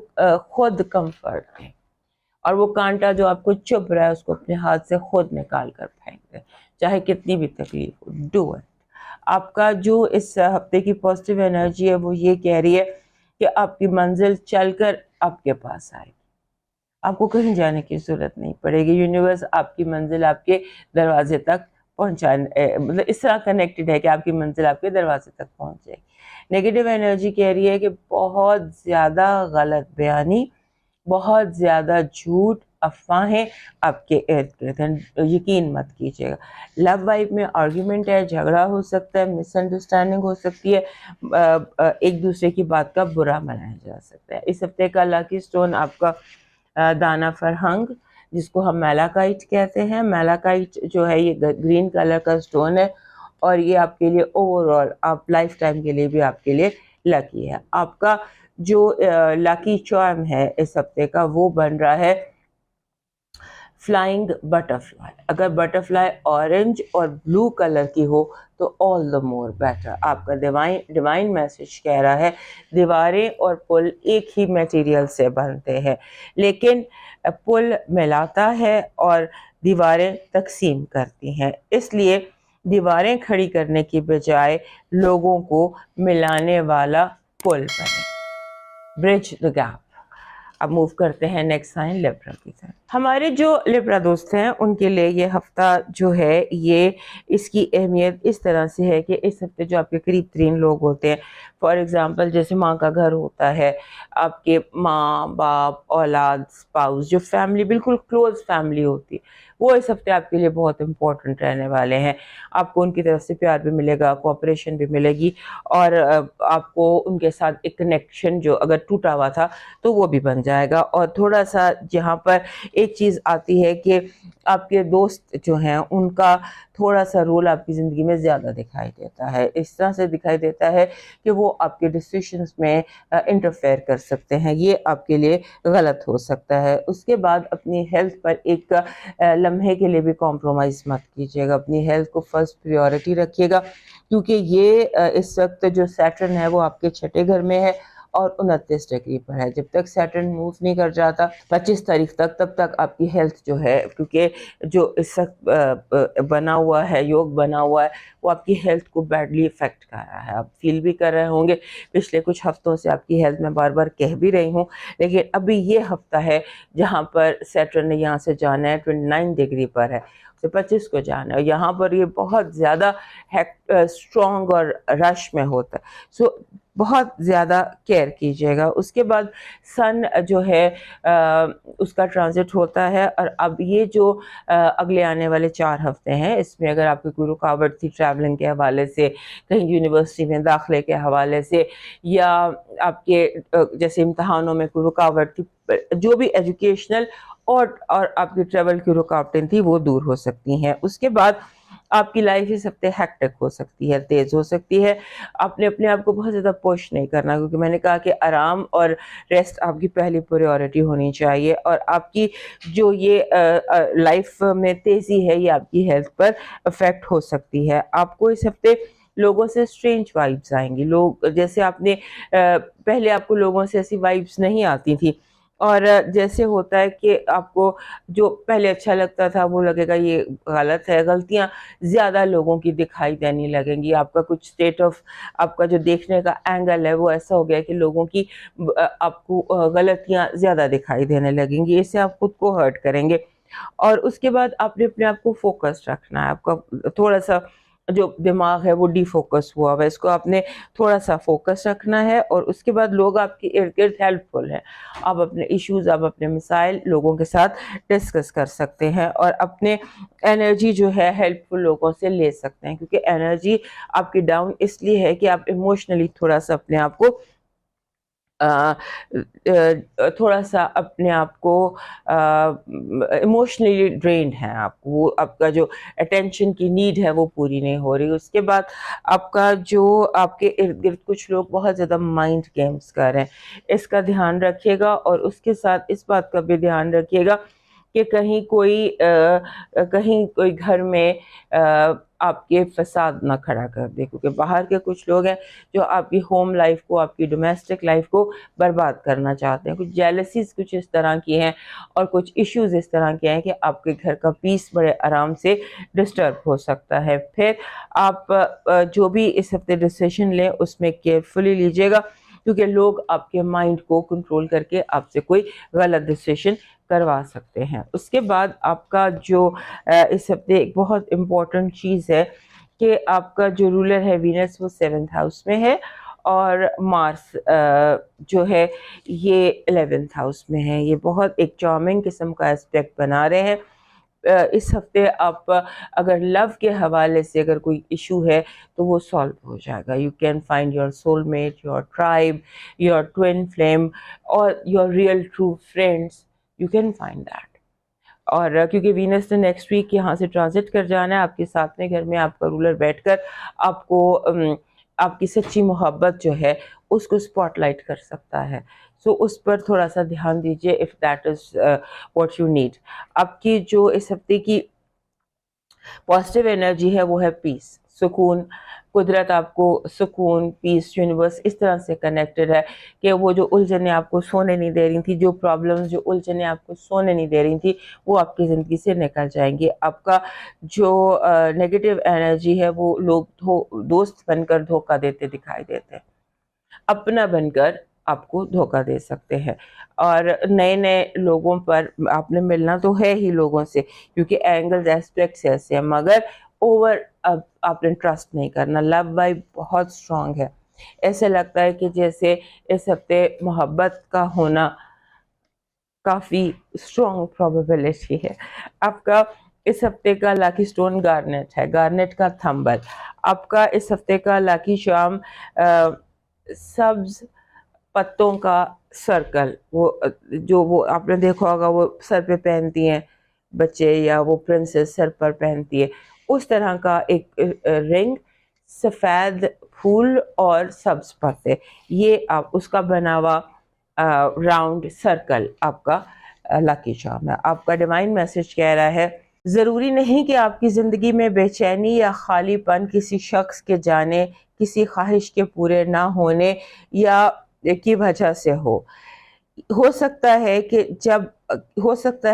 خود کمفرٹ دیں، اور وہ کانٹا جو آپ کو چبھ رہا ہے اس کو اپنے ہاتھ سے خود نکال کر پھینک دیں، چاہے کتنی بھی تکلیف ہو، ڈو اٹ۔ آپ کا جو اس ہفتے کی پازیٹیو انرجی ہے وہ یہ کہہ رہی ہے کہ آپ کی منزل چل کر آپ کے پاس آئے گی، آپ کو کہیں جانے کی ضرورت نہیں پڑے گی، یونیورس آپ کی منزل آپ کے دروازے تک پہنچانے مطلب اس طرح کنیکٹڈ ہے کہ آپ کی منزل آپ کے دروازے تک پہنچ جائے گی۔ نیگیٹو انرجی کہہ رہی ہے کہ بہت زیادہ غلط بیانی، بہت زیادہ جھوٹ، افواہیں آپ کے ارد گرد ہیں، یقین مت کیجیے گا۔ لو وائف میں آرگیومنٹ ہے، جھگڑا ہو سکتا ہے، مس انڈرسٹینڈنگ ہو سکتی ہے، ایک دوسرے کی بات کا برا منایا جا سکتا ہے۔ اس ہفتے کا لاکی سٹون آپ کا دانا فرہنگ، جس کو ہم میلاکائٹ کہتے ہیں۔ میلاکائٹ جو ہے یہ گرین کلر کا سٹون ہے، اور یہ آپ کے لیے اوور آل آپ لائف ٹائم کے لیے بھی آپ کے لیے لکی ہے۔ آپ کا جو لاکی چارم ہے اس ہفتے کا وہ بن رہا ہے فلائنگ بٹرفلائی۔ اگر بٹرفلائی اورنج اور بلو کلر کی ہو تو آل دا مور بیٹر۔ آپ کا ڈیوائن میسج کہہ رہا ہے دیواریں اور پل ایک ہی میٹیریل سے بنتے ہیں، لیکن پل ملاتا ہے اور دیواریں تقسیم کرتی ہیں، اس لیے دیواریں کھڑی کرنے کی بجائے لوگوں کو ملانے والا پل بنے، برج دا گیپ۔ اب موو کرتے ہیں نیکسٹ سائن لیبرا کی طرف۔ ہمارے جو لیبرا دوست ہیں ان کے لیے یہ ہفتہ جو ہے یہ اس کی اہمیت اس طرح سے ہے کہ اس ہفتے جو آپ کے قریب ترین لوگ ہوتے ہیں، فار ایگزامپل جیسے ماں کا گھر ہوتا ہے، آپ کے ماں باپ اولاد اسپاؤس، جو فیملی بالکل کلوز فیملی ہوتی ہے، وہ اس ہفتے آپ کے لیے بہت امپورٹنٹ رہنے والے ہیں۔ آپ کو ان کی طرف سے پیار بھی ملے گا، کوآپریشن بھی ملے گی، اور آپ کو ان کے ساتھ ایک کنیکشن جو اگر ٹوٹا ہوا تھا تو وہ بھی بن جائے گا۔ اور تھوڑا سا جہاں پر ایک چیز آتی ہے کہ آپ کے دوست جو ہیں ان کا تھوڑا سا رول آپ کی زندگی میں زیادہ دکھائی دیتا ہے، اس طرح سے دکھائی دیتا ہے کہ وہ آپ کے ڈیسیشنز میں انٹرفیئر کر سکتے ہیں، یہ آپ کے لیے غلط ہو سکتا ہے۔ اس کے بعد اپنی ہیلتھ پر ایک لمحے کے لیے بھی کمپرومائز مت کیجیے گا، اپنی ہیلتھ کو فرسٹ پریورٹی رکھیے گا، کیونکہ یہ اس وقت جو سیٹرن ہے وہ آپ کے 6 گھر میں ہے اور 29 ڈگری پر ہے۔ جب تک سیٹرن موو نہیں کر جاتا 25 تاریخ تک، تب تک آپ کی ہیلتھ جو ہے، کیونکہ جو اس وقت بنا ہوا ہے، یوگ بنا ہوا ہے، وہ آپ کی ہیلتھ کو بیڈلی افیکٹ کر رہا ہے۔ آپ فیل بھی کر رہے ہوں گے، پچھلے کچھ ہفتوں سے آپ کی ہیلتھ میں بار بار کہہ بھی رہی ہوں، لیکن ابھی یہ ہفتہ ہے جہاں پر سیٹرن نے یہاں سے جانا ہے 29 ڈگری پر ہے، 25 کو جانا ہے، یہاں پر یہ بہت زیادہ اسٹرانگ اور رش میں ہوتا ہے، سو بہت زیادہ کیئر کیجیے گا۔ اس کے بعد سن جو ہے اس کا ٹرانزٹ ہوتا ہے، اور اب یہ جو اگلے آنے والے 4 ہفتے ہیں اس میں اگر آپ کی کوئی رکاوٹ تھی ٹریولنگ کے حوالے سے، کہیں یونیورسٹی میں داخلے کے حوالے سے، یا آپ کے جیسے امتحانوں میں کوئی رکاوٹ تھی، جو بھی ایجوکیشنل اور آپ کی ٹریول کی رکاوٹیں تھی وہ دور ہو سکتی ہیں۔ اس کے بعد آپ کی لائف اس ہفتے ہیکٹک ہو سکتی ہے، تیز ہو سکتی ہے، آپ نے اپنے آپ کو بہت زیادہ پش نہیں کرنا، کیونکہ میں نے کہا کہ آرام اور ریسٹ آپ کی پہلی پریورٹی ہونی چاہیے، اور آپ کی جو یہ لائف میں تیزی ہے یہ آپ کی ہیلتھ پر افیکٹ ہو سکتی ہے۔ آپ کو اس ہفتے لوگوں سے اسٹرینج وائبس آئیں گی. لوگ جیسے آپ نے پہلے آپ کو لوگوں سے ایسی وائبس نہیں آتی تھی, اور جیسے ہوتا ہے کہ آپ کو جو پہلے اچھا لگتا تھا وہ لگے گا یہ غلط ہے. غلطیاں زیادہ لوگوں کی دکھائی دینے لگیں گی. آپ کا کچھ اسٹیٹ آف آپ کا جو دیکھنے کا اینگل ہے وہ ایسا ہو گیا کہ لوگوں کی آپ کو غلطیاں زیادہ دکھائی دینے لگیں گی. اس سے آپ خود کو ہرٹ کریں گے. اور اس کے بعد آپ نے اپنے آپ کو فوکس رکھنا ہے. آپ کا تھوڑا سا جو دماغ ہے وہ ڈی فوکس ہوا ہوا ہے, اس کو آپ نے تھوڑا سا فوکس رکھنا ہے. اور اس کے بعد لوگ آپ کے ارد گرد ہیلپ فل ہیں. آپ اپنے ایشوز, آپ اپنے مسائل لوگوں کے ساتھ ڈسکس کر سکتے ہیں, اور اپنے انرجی جو ہے ہیلپ فل لوگوں سے لے سکتے ہیں. کیونکہ انرجی آپ کی ڈاؤن اس لیے ہے کہ آپ ایموشنلی تھوڑا سا اپنے آپ کو تھوڑا سا اپنے آپ کو ایموشنلی ڈرینڈ ہیں. آپ کا جو اٹینشن کی نیڈ ہے وہ پوری نہیں ہو رہی. اس کے بعد آپ کا جو آپ کے ارد گرد کچھ لوگ بہت زیادہ مائنڈ گیمز کر رہے ہیں, اس کا دھیان رکھیے گا. اور اس کے ساتھ اس بات کا بھی دھیان رکھیے گا کہ کہیں کوئی گھر میں آپ کے فساد نہ کھڑا کر دے, کیونکہ باہر کے کچھ لوگ ہیں جو آپ کی ہوم لائف کو, آپ کی ڈومیسٹک لائف کو برباد کرنا چاہتے ہیں. کچھ جیلسیز کچھ اس طرح کی ہیں, اور کچھ ایشوز اس طرح کے ہیں کہ آپ کے گھر کا پیس بڑے آرام سے ڈسٹرب ہو سکتا ہے. پھر آپ جو بھی اس ہفتے ڈیسیشن لیں اس میں کیئرفلی لیجیے گا, کیونکہ لوگ آپ کے مائنڈ کو کنٹرول کر کے آپ سے کوئی غلط ڈیسیشن کروا سکتے ہیں. اس کے بعد آپ کا جو اس ہفتے ایک بہت امپورٹنٹ چیز ہے کہ آپ کا جو رولر ہے وینس وہ 7th ہاؤس میں ہے, اور مارس جو ہے یہ 11th ہاؤس میں ہے. یہ بہت ایک چارمنگ قسم کا اسپیکٹ بنا رہے ہیں. اس ہفتے آپ اگر لو کے حوالے سے اگر کوئی ایشو ہے تو وہ سالو ہو جائے گا. You can find your soul mate, your tribe, your twin flame, اور your real true friends. You can find that. اور کیونکہ وینس نے نیکسٹ ویک یہاں سے ٹرانزٹ کر جانا ہے, آپ کے ساتویں گھر میں آپ کا رولر بیٹھ کر آپ کو آپ کی سچی محبت جو ہے اس کو اسپاٹ لائٹ کر سکتا ہے. سو اس پر تھوڑا سا دھیان دیجیے if that is what you need. آپ کی جو اس ہفتے کی پازیٹیو انرجی ہے وہ ہے پیس, سکون. قدرت آپ کو سکون, پیس, یونیورس اس طرح سے کنیکٹڈ ہے کہ وہ جو الجھنیں آپ کو سونے نہیں دے رہی تھی, جو پرابلمز جو الجھنیں آپ کو سونے نہیں دے رہی تھی, وہ آپ کی زندگی سے نکل جائیں گی. آپ کا جو نیگیٹو انرجی ہے وہ لوگ دوست بن کر دھوکہ دیتے دکھائی دیتے ہیں, اپنا بن کر آپ کو دھوکہ دے سکتے ہیں. اور نئے نئے لوگوں پر آپ نے ملنا تو ہے ہی لوگوں سے, کیونکہ اینگلز ایسپیکٹس ایسے ہیں, مگر اوور اب آپ نے ٹرسٹ نہیں کرنا. لو وائب بہت اسٹرانگ ہے. ایسے لگتا ہے کہ جیسے اس ہفتے محبت کا ہونا کافی اسٹرانگ پروبیبلٹی ہے. آپ کا اس ہفتے کا لاکی سٹون گارنیٹ ہے, گارنیٹ کا تھمبل. آپ کا اس ہفتے کا لاکی شام سبز پتوں کا سرکل, وہ آپ نے دیکھا ہوگا وہ سر پہ پہنتی ہیں بچے, یا وہ پرنسس سر پر پہنتی ہے, اس طرح کا ایک رنگ, سفید پھول اور سبز پتے, یہ آپ اس کا بنا ہوا راؤنڈ سرکل آپ کا لاکی چارم ہے. آپ کا ڈیوائن میسج کہہ رہا ہے ضروری نہیں کہ آپ کی زندگی میں بے چینی یا خالی پن کسی شخص کے جانے, کسی خواہش کے پورے نہ ہونے یا کی وجہ سے ہو سکتا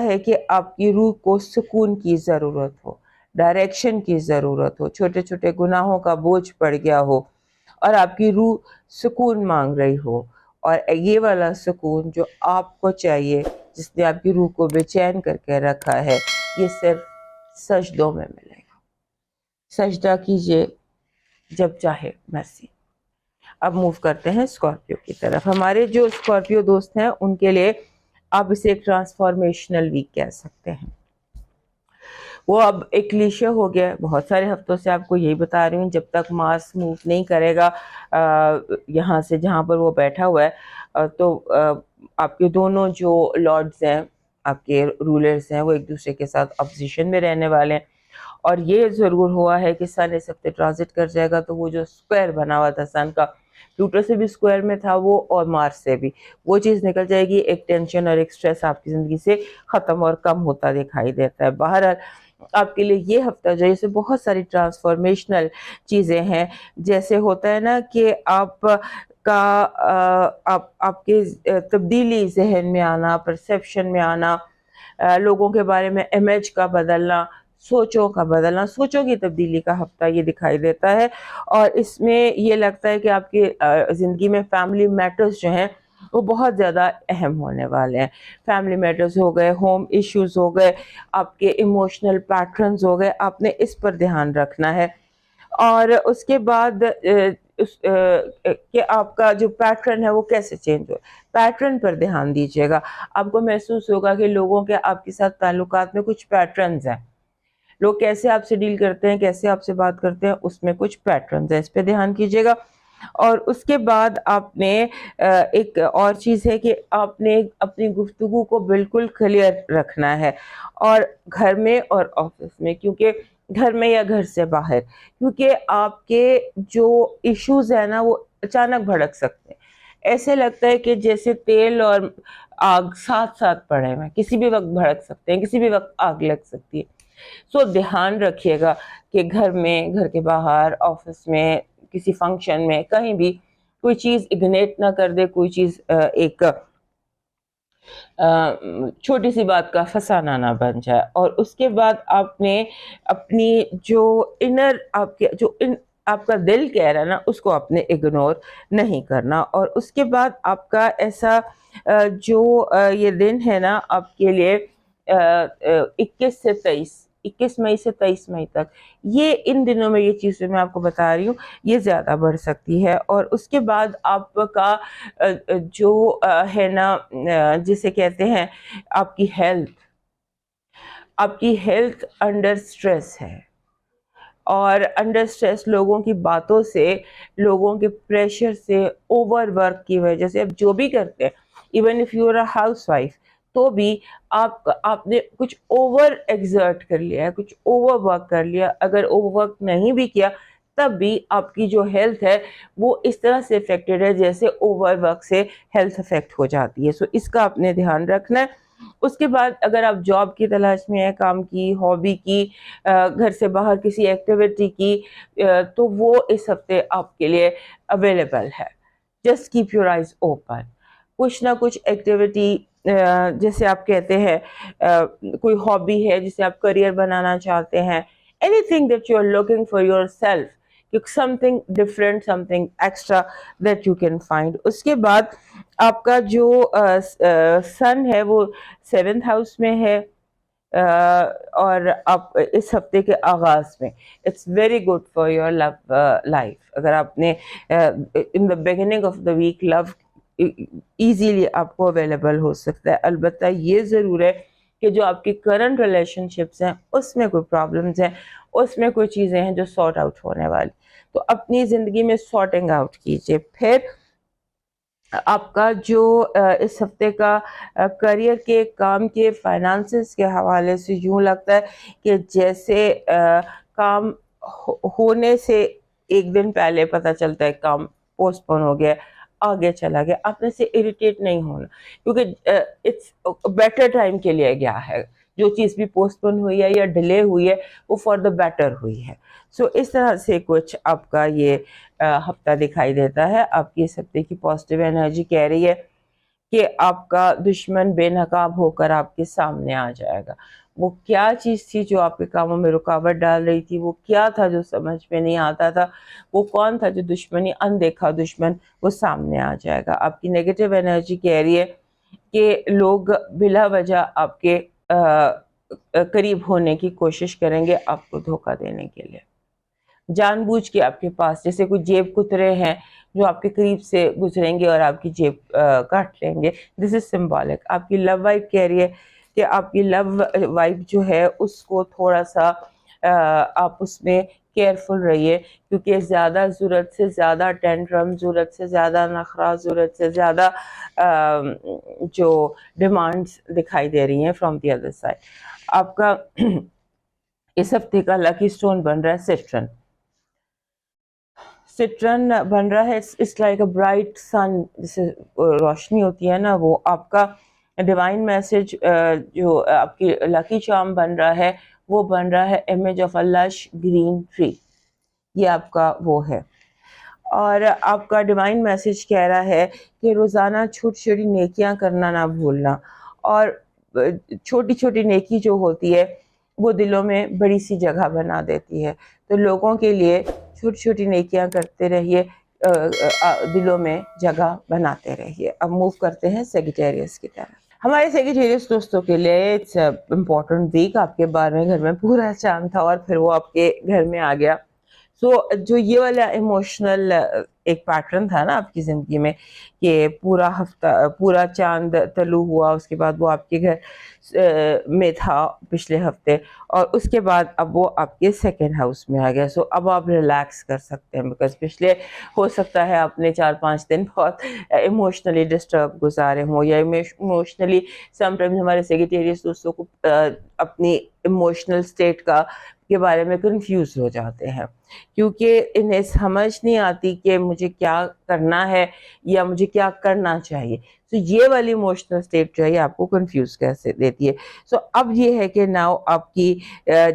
ہے کہ آپ کی روح کو سکون کی ضرورت ہو, ڈائریکشن کی ضرورت ہو, چھوٹے چھوٹے گناہوں کا بوجھ پڑ گیا ہو اور آپ کی روح سکون مانگ رہی ہو. اور یہ والا سکون جو آپ کو چاہیے, جس نے آپ کی روح کو بے چین کر کے رکھا ہے, یہ صرف سجدوں میں ملے گا. سجدہ کیجئے جب چاہے مرسی. اب موو کرتے ہیں اسکارپیو کی طرف. ہمارے جو اسکارپیو دوست ہیں ان کے لیے آپ اسے ایک ٹرانسفارمیشنل ویک کہہ سکتے ہیں. وہ اب ایک کلیشے ہو گیا, بہت سارے ہفتوں سے آپ کو یہی بتا رہی ہوں, جب تک مارس موو نہیں کرے گا یہاں سے جہاں پر وہ بیٹھا ہوا ہے, تو آپ کے دونوں جو لارڈز ہیں, آپ کے رولرز ہیں, وہ ایک دوسرے کے ساتھ اپوزیشن میں رہنے والے ہیں. اور یہ ضرور ہوا ہے کہ سن اس ہفتے ٹرانزٹ کر جائے گا, تو وہ جو اسکوائر بنا ہوا تھا سن کا, پلوٹو سے بھی اسکوائر میں تھا وہ, اور مارس سے بھی, وہ چیز نکل جائے گی. ایک ٹینشن اور ایک سٹریس آپ کی زندگی سے ختم اور کم ہوتا دکھائی دیتا ہے. بہرحال آپ کے لیے یہ ہفتہ جو ہے اسے بہت ساری ٹرانسفارمیشنل چیزیں ہیں. جیسے ہوتا ہے نا کہ آپ کا آپ کے تبدیلی ذہن میں آنا، پرسیپشن میں آنا، لوگوں کے بارے میں امیج کا بدلنا، سوچوں کا بدلنا، سوچوں کی تبدیلی کا ہفتہ یہ دکھائی دیتا ہے. اور اس میں یہ لگتا ہے کہ آپ کی زندگی میں فیملی میٹرز جو ہیں وہ بہت زیادہ اہم ہونے والے ہیں. فیملی میٹرز ہو گئے، ہوم ایشوز ہو گئے، آپ کے ایموشنل پیٹرنز ہو گئے، آپ نے اس پر دھیان رکھنا ہے. اور اس کے بعد کہ آپ کا جو پیٹرن ہے وہ کیسے چینج ہو، پیٹرن پر دھیان دیجیے گا. آپ کو محسوس ہوگا کہ لوگوں کے آپ کے ساتھ تعلقات میں کچھ پیٹرنز ہیں، لوگ کیسے آپ سے ڈیل کرتے ہیں، کیسے آپ سے بات کرتے ہیں، اس میں کچھ پیٹرنز ہیں، اس پہ دھیان کیجیے گا. اور اس کے بعد آپ نے ایک اور چیز ہے کہ آپ نے اپنی گفتگو کو بالکل کلیئر رکھنا ہے، اور گھر میں اور آفس میں، کیونکہ گھر میں یا گھر سے باہر، کیونکہ آپ کے جو ایشوز ہیں نا وہ اچانک بھڑک سکتے ہیں. ایسے لگتا ہے کہ جیسے تیل اور آگ ساتھ ساتھ پڑے ہوئے ہیں، کسی بھی وقت بھڑک سکتے ہیں، کسی بھی وقت آگ لگ سکتی ہے. سو دھیان رکھیے گا کہ گھر میں، گھر کے باہر، آفس میں، کسی فنکشن میں، کہیں بھی کوئی چیز اگنیٹ نہ کر دے، کوئی چیز ایک چھوٹی سی بات کا فسانہ نہ بن جائے. اور اس کے بعد آپ نے اپنی جو انر آپ کے جو آپ کا دل کہہ رہا ہے نا اس کو آپ نے اگنور نہیں کرنا. اور اس کے بعد آپ کا ایسا جو یہ دن ہے نا آپ کے لیے 21 مئی سے 23 مئی تک، یہ ان دنوں میں یہ چیزیں میں آپ کو بتا رہی ہوں یہ زیادہ بڑھ سکتی ہے. اور اس کے بعد آپ کا جو ہے نا جسے کہتے ہیں آپ کی ہیلتھ انڈر سٹریس ہے. اور انڈر سٹریس لوگوں کی باتوں سے، لوگوں کے پریشر سے، اوور ورک کی وجہ سے، اب جو بھی کرتے ہیں، even if you are a housewife, تو بھی آپ نے کچھ اوور ایگزرٹ کر لیا ہے، کچھ اوور ورک کر لیا. اگر اوور ورک نہیں بھی کیا تب بھی آپ کی جو ہیلتھ ہے وہ اس طرح سے افیکٹڈ ہے جیسے اوور ورک سے ہیلتھ افیکٹ ہو جاتی ہے. سو اس کا آپ نے دھیان رکھنا ہے. اس کے بعد اگر آپ جاب کی تلاش میں ہیں، کام کی، ہابی کی، گھر سے باہر کسی ایکٹیویٹی کی، تو وہ اس ہفتے آپ کے لیے اویلیبل ہے. Just keep your eyes open. کچھ نہ کچھ ایکٹیویٹی جیسے آپ کہتے ہیں کوئی ہابی ہے جسے آپ کریئر بنانا چاہتے ہیں، anything that you are looking for yourself, something different, something extra that you can find. اس کے بعد آپ کا جو سن ہے وہ 7th ہاؤس میں ہے، اور آپ اس ہفتے کے آغاز میں it's very good for your love life. اگر آپ نے in the beginning of the week love easily آپ کو اویلیبل ہو سکتا ہے. البتہ یہ ضرور ہے کہ جو آپ کی کرنٹ ریلیشن شپس ہیں اس میں کوئی پرابلمس ہیں، اس میں کوئی چیزیں ہیں جو سارٹ آؤٹ ہونے والی، تو اپنی زندگی میں سارٹنگ آؤٹ کیجیے. پھر آپ کا جو اس ہفتے کا کریئر کے، کام کے، فائنانسز کے حوالے سے یوں لگتا ہے کہ جیسے کام ہونے سے ایک دن پہلے پتہ چلتا ہے کام پوسٹ پون ہو گیا، آگے چلا گیا. آپ نے سے اریٹیٹ نہیں ہونا، کیونکہ اٹس بیٹر ٹائم کے لیے گیا ہے. جو چیز بھی پوسٹ پون ہوئی ہے یا ڈیلے ہوئی ہے وہ فار دا بیٹر ہوئی ہے. سو اس طرح سے کچھ آپ کا یہ ہفتہ دکھائی دیتا ہے. آپ کی اس ہفتے کی پازیٹیو انرجی کہہ رہی ہے کہ آپ کا دشمن بے نقاب ہو کر آپ کے سامنے آ جائے گا. وہ کیا چیز تھی جو آپ کے کاموں میں رکاوٹ ڈال رہی تھی، وہ کیا تھا جو سمجھ میں نہیں آتا تھا، وہ کون تھا جو دشمنی، اندیکھا دشمن، وہ سامنے آ جائے گا. آپ کی نیگیٹو انرجی کہہ رہی ہے کہ لوگ بلا وجہ آپ کے قریب ہونے کی کوشش کریں گے آپ کو دھوکہ دینے کے لیے، جان بوجھ کے آپ کے پاس، جیسے کوئی جیب کترے ہیں جو آپ کے قریب سے گزریں گے اور آپ کی جیب کاٹ لیں گے. دس از سمبولک. آپ کی لو وائف کہہ رہی ہے کہ آپ کی لو وائف جو ہے اس کو تھوڑا سا آپ اس میں کیئرفل رہیے، کیونکہ زیادہ ضرورت سے زیادہ ٹینٹرم، ضرورت سے زیادہ نخرہ، ضرورت سے زیادہ جو ڈیمانڈس دکھائی دے رہی ہیں فرام دی ادر سائڈ. آپ کا اس ہفتے کا لکی سٹون بن رہا ہے سٹرن. سٹرن بن رہا ہے، اس لائک اے برائٹ سن، جسے روشنی ہوتی ہے نا، وہ آپ کا ڈیوائن میسج جو آپ کی لکی چارم بن رہا ہے وہ بن رہا ہے امیج آف لش گرین ٹری، یہ آپ کا وہ ہے. اور آپ کا ڈیوائن میسج کہہ رہا ہے کہ روزانہ چھوٹی چھوٹی نیکیاں کرنا نہ بھولنا، اور چھوٹی چھوٹی نیکی جو ہوتی ہے وہ دلوں میں بڑی سی جگہ بنا دیتی ہے. تو لوگوں کے لیے چھوٹی چھوٹی نیکیاں کرتے رہیے، دلوں میں جگہ بناتے رہیے. اب موو کرتے ہیں سیگیٹیریس کی طرف. ہمارے سیگیٹیریس دوستوں کے لیے اٹس امپورٹنٹ ویک. آپ کے 12ویں گھر میں پورا چاند تھا اور پھر وہ آپ کے گھر میں آ گیا. سو جو یہ والا ایموشنل ایک پیٹرن تھا نا آپ کی زندگی میں کہ پورا ہفتہ پورا چاند طلوع ہوا، اس کے بعد وہ آپ کے گھر میں تھا پچھلے ہفتے، اور اس کے بعد اب وہ آپ کے سیکنڈ ہاؤس میں آ گیا. سو اب آپ ریلیکس کر سکتے ہیں، بیکاز پچھلے ہو سکتا ہے آپ نے 4-5 دن بہت ایموشنلی ڈسٹرب گزارے ہوں، یا ایموشنلی سم ٹائمز ہمارے سیگیٹیریس دوستوں کو اپنی ایموشنل اسٹیٹ کے بارے میں کنفیوز ہو جاتے ہیں، کیونکہ انہیں سمجھ نہیں آتی کہ مجھے کیا کرنا ہے یا مجھے کیا کرنا چاہیے. تو یہ والی ایموشنل اسٹیٹ جو ہے آپ کو کنفیوز کیسے دیتی ہے. سو اب یہ ہے کہ ناؤ آپ کی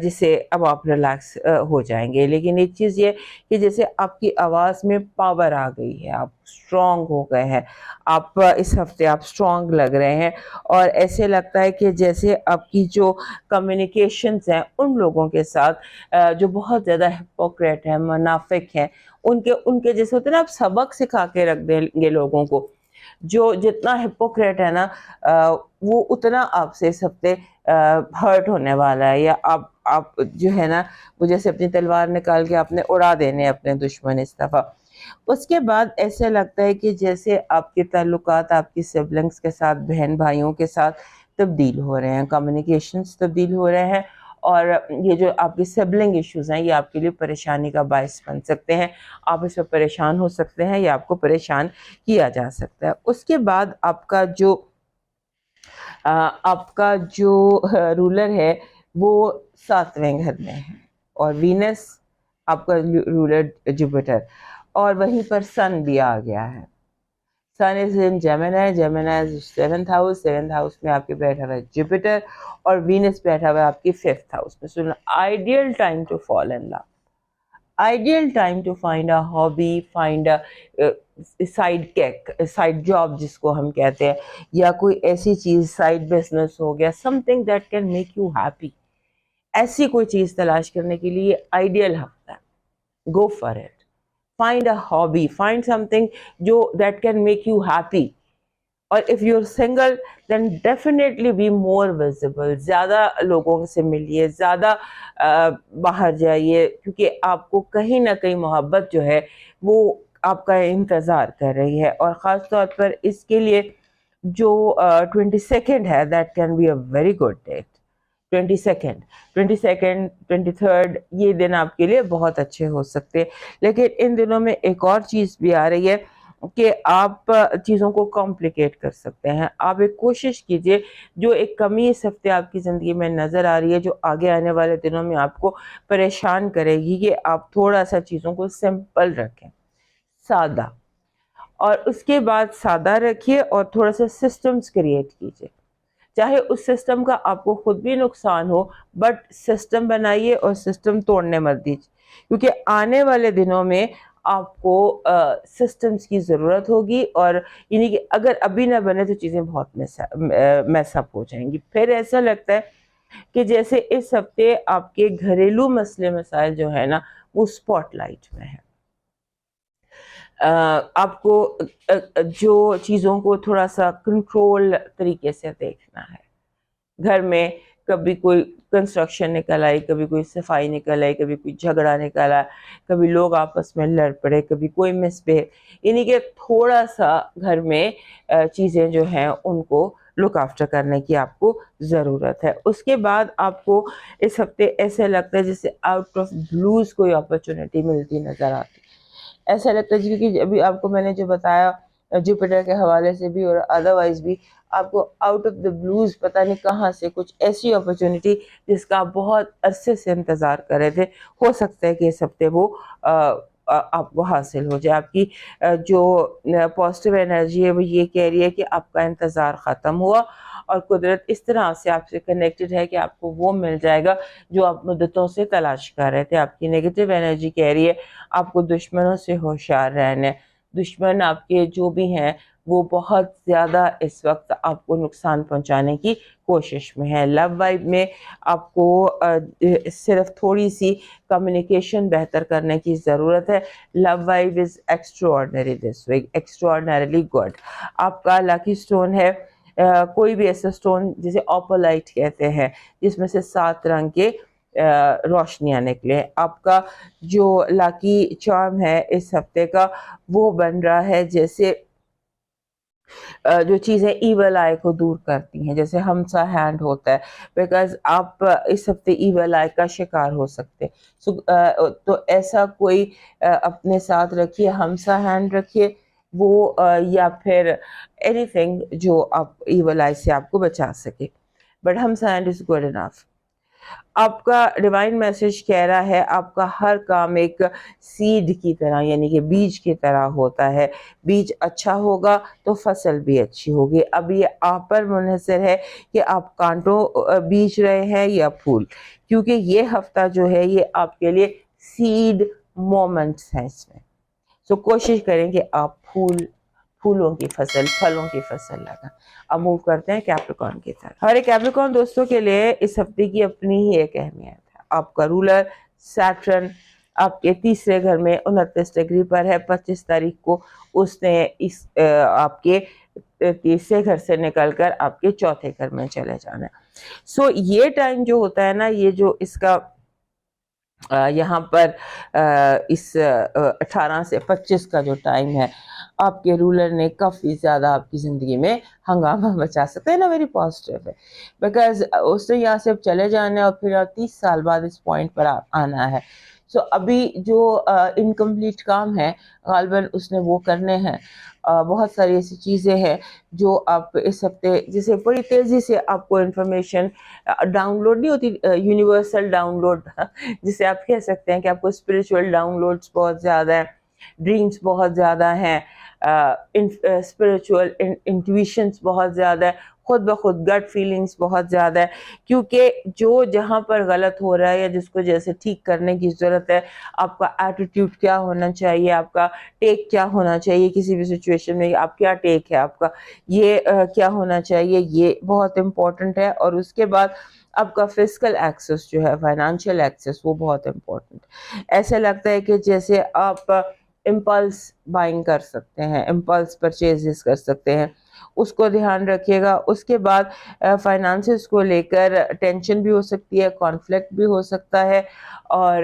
جسے اب آپ ریلیکس ہو جائیں گے. لیکن ایک چیز یہ کہ جیسے آپ کی آواز میں پاور آ گئی ہے، آپ اسٹرانگ ہو گئے ہیں، آپ اس ہفتے آپ اسٹرانگ لگ رہے ہیں، اور ایسے لگتا ہے کہ جیسے آپ کی جو کمیونیکیشنز ہیں ان لوگوں کے ساتھ جو بہت زیادہ ہپوکریٹ ہیں، منافق ہیں، ان کے جیسے ہوتے ہیں نا، آپ سبق سکھا کے رکھ دیں گے لوگوں کو. جو جتنا ہپوکریٹ ہے نا وہ اتنا آپ سے اس ہفتے ہرٹ ہونے والا ہے، یا آپ جو ہے نا وہ جیسے اپنی تلوار نکال کے آپ نے اڑا دینے اپنے دشمن اس دفعہ. اس کے بعد ایسے لگتا ہے کہ جیسے آپ کے تعلقات آپ کی سبلنگس کے ساتھ، بہن بھائیوں کے ساتھ تبدیل ہو رہے ہیں، کمیونیکیشنز تبدیل ہو رہے ہیں، اور یہ جو آپ کی سبلنگ ایشوز ہیں یہ آپ کے لیے پریشانی کا باعث بن سکتے ہیں. آپ اس میں پریشان ہو سکتے ہیں یا آپ کو پریشان کیا جا سکتا ہے. اس کے بعد آپ کا جو رولر ہے وہ 7ویں گھر میں ہے، اور وینس آپ کا رولر جوپیٹر، اور وہیں پر سن بھی آ گیا ہے. سن از ان جیمنائی، جیمنائی 7th ہاؤس، 7th ہاؤس میں آپ کے بیٹھا ہوا ہے جوپیٹر، اور وینس بیٹھا ہوا ہے آپ کی 5th ہاؤس میں. So ideal time to fall in love, ideal time to find a hobby, find a side job جس کو ہم کہتے ہیں، یا کوئی ایسی چیز، سائڈ بزنس ہو گیا، some thing that can make you happy. ایسی کوئی چیز تلاش کرنے کے لیے آئیڈیل ہفتہ ہے. Go for it. Find a hobby, find something that can make you happy. اور if you're single then definitely be more visible. زیادہ لوگوں سے ملیے، زیادہ باہر جائیے، کیونکہ آپ کو کہیں نہ کہیں محبت جو ہے وہ آپ کا انتظار کر رہی ہے. اور خاص طور پر اس کے لیے جو 22nd ہے that can be a very good date. 22nd 23rd یہ دن آپ کے لیے بہت اچھے ہو سکتے. لیکن ان دنوں میں ایک اور چیز بھی آ رہی ہے کہ آپ چیزوں کو کمپلیکیٹ کر سکتے ہیں. آپ ایک کوشش کیجئے، جو ایک کمی اس ہفتے آپ کی زندگی میں نظر آ رہی ہے جو آگے آنے والے دنوں میں آپ کو پریشان کرے گی، کہ آپ تھوڑا سا چیزوں کو سمپل رکھیں، سادہ. اور اس کے بعد سادہ رکھیے اور تھوڑا سا سسٹمز کریٹ کیجئے. چاہے اس سسٹم کا آپ کو خود بھی نقصان ہو، بٹ سسٹم بنائیے اور سسٹم توڑنے مت دیجیے، کیونکہ آنے والے دنوں میں آپ کو سسٹمز کی ضرورت ہوگی. اور یعنی کہ اگر ابھی نہ بنے تو چیزیں بہت میس اپ ہو جائیں گی. پھر ایسا لگتا ہے کہ جیسے اس ہفتے آپ کے گھریلو مسئلے مسائل جو ہے نا وہ اسپاٹ لائٹ میں ہے. آپ کو جو چیزوں کو تھوڑا سا کنٹرول طریقے سے دیکھنا ہے. گھر میں کبھی کوئی کنسٹرکشن نکل آئی، کبھی کوئی صفائی نکل آئی، کبھی کوئی جھگڑا نکل آیا، کبھی لوگ آپس میں لڑ پڑے، کبھی کوئی مس بہیو. یعنی کہ تھوڑا سا گھر میں چیزیں جو ہیں ان کو لک آفٹر کرنے کی آپ کو ضرورت ہے. اس کے بعد آپ کو اس ہفتے ایسے لگتا ہے جیسے آؤٹ آف بلوز کوئی اپرچونٹی ملتی نظر آتی. ایسا لگتا ہے کیونکہ ابھی آپ کو میں نے جو بتایا جوپیٹر کے حوالے سے بھی اور ادروائز بھی، آپ کو آؤٹ آف دا بلوز پتہ نہیں کہاں سے کچھ ایسی اپرچونٹی جس کا آپ بہت عرصے سے انتظار کر رہے تھے، ہو سکتا ہے کہ اس ہفتے وہ آپ کو حاصل ہو جائے. آپ کی جو پازیٹیو انرجی ہے وہ یہ کہہ رہی ہے کہ آپ کا انتظار ختم ہوا اور قدرت اس طرح سے آپ سے کنیکٹڈ ہے کہ آپ کو وہ مل جائے گا جو آپ مدتوں سے تلاش کر رہے تھے. آپ کی نیگیٹو انرجی کہہ رہی ہے آپ کو دشمنوں سے ہوشیار رہنا ہے. دشمن آپ کے جو بھی ہیں وہ بہت زیادہ اس وقت آپ کو نقصان پہنچانے کی کوشش میں ہے. لو وائب میں آپ کو صرف تھوڑی سی کمیونیکیشن بہتر کرنے کی ضرورت ہے. Love vibe is extraordinary this week, extraordinarily good. آپ کا لاکی سٹون ہے کوئی بھی ایسا سٹون جسے اوپولائٹ کہتے ہیں جس میں سے 7 رنگ کے روشنیاں نکلے. آپ کا جو لاکی چارم ہے اس ہفتے کا وہ بن رہا ہے جیسے جو چیزیں ایول آئی کو دور کرتی ہیں، جیسے ہمسا ہینڈ ہوتا ہے، بیکاز آپ اس ہفتے ایول آئی کا شکار ہو سکتے. تو ایسا کوئی اپنے ساتھ رکھیے، ہمسا ہینڈ رکھیے وہ، یا پھر اینی تھنگ جو آپ ایول آئی سے آپ کو بچا سکے. بٹ ہمسا ہینڈ از گڈ انف. آپ کا ڈیوائن میسج کہہ رہا ہے آپ کا ہر کام ایک سیڈ کی طرح یعنی کہ بیج کی طرح ہوتا ہے. بیج اچھا ہوگا تو فصل بھی اچھی ہوگی. اب یہ آپ پر منحصر ہے کہ آپ کانٹوں بیج رہے ہیں یا پھول، کیونکہ یہ ہفتہ جو ہے یہ آپ کے لیے سیڈ مومنٹس ہیں اس میں. سو کوشش کریں کہ آپ پھولوں کی فصل، پھلوں کی فصل لگائیں. اب موو کرتے ہیں کیپریکارن کی طرف. ہمارے کیپریکارن دوستوں کے لیے اس ہفتے کی اپنی ہی ایک اہمیت ہے. آپ کا رولر سیٹرن آپ کے تیسرے گھر میں 29 ڈگری پر ہے. 25 تاریخ کو اس نے آپ کے تیسرے گھر سے نکل کر آپ کے چوتھے گھر میں چلے جانا ہے. سو یہ ٹائم جو ہوتا ہے نا، یہ جو اس کا یہاں پر اس 18 سے 25 کا جو ٹائم ہے، آپ کے رولر نے کافی زیادہ آپ کی زندگی میں ہنگامہ مچا سکتا ہے نا. ویری پازیٹیو ہے بیکاز اس نے یہاں سے اب چلے جانا ہے اور پھر 30 سال بعد اس پوائنٹ پر آنا ہے. سو ابھی جو انکمپلیٹ کام ہے غالباً اس نے وہ کرنے ہیں. بہت ساری ایسی چیزیں ہیں جو آپ اس ہفتے جسے بڑی تیزی سے آپ کو انفارمیشن ڈاؤن لوڈ نہیں ہوتی، یونیورسل ڈاؤن لوڈ جسے آپ کہہ سکتے ہیں کہ آپ کو اسپریچول ڈاؤن لوڈس بہت زیادہ ہیں، ڈریمز بہت زیادہ ہیں، اسپریچول انٹویشنس بہت زیادہ ہے، خود بخود گٹ فیلنگس بہت زیادہ ہے. کیونکہ جو جہاں پر غلط ہو رہا ہے یا جس کو جیسے ٹھیک کرنے کی ضرورت ہے، آپ کا ایٹیٹیوڈ کیا ہونا چاہیے، آپ کا ٹیک کیا ہونا چاہیے کسی بھی سچویشن میں، آپ کیا ٹیک ہے آپ کا، یہ کیا ہونا چاہیے، یہ بہت امپورٹنٹ ہے. اور اس کے بعد آپ کا فزیکل ایکسس جو ہے، فائنانشیل ایکسس، وہ بہت امپورٹنٹ. ایسے لگتا ہے کہ جیسے آپ امپلس بائنگ کر سکتے ہیں، امپلس پرچیزز کر سکتے ہیں، اس کو دھیان رکھیے گا. اس کے بعد فائنانسز کو لے کر ٹینشن بھی ہو سکتی ہے، کانفلکٹ بھی ہو سکتا ہے، اور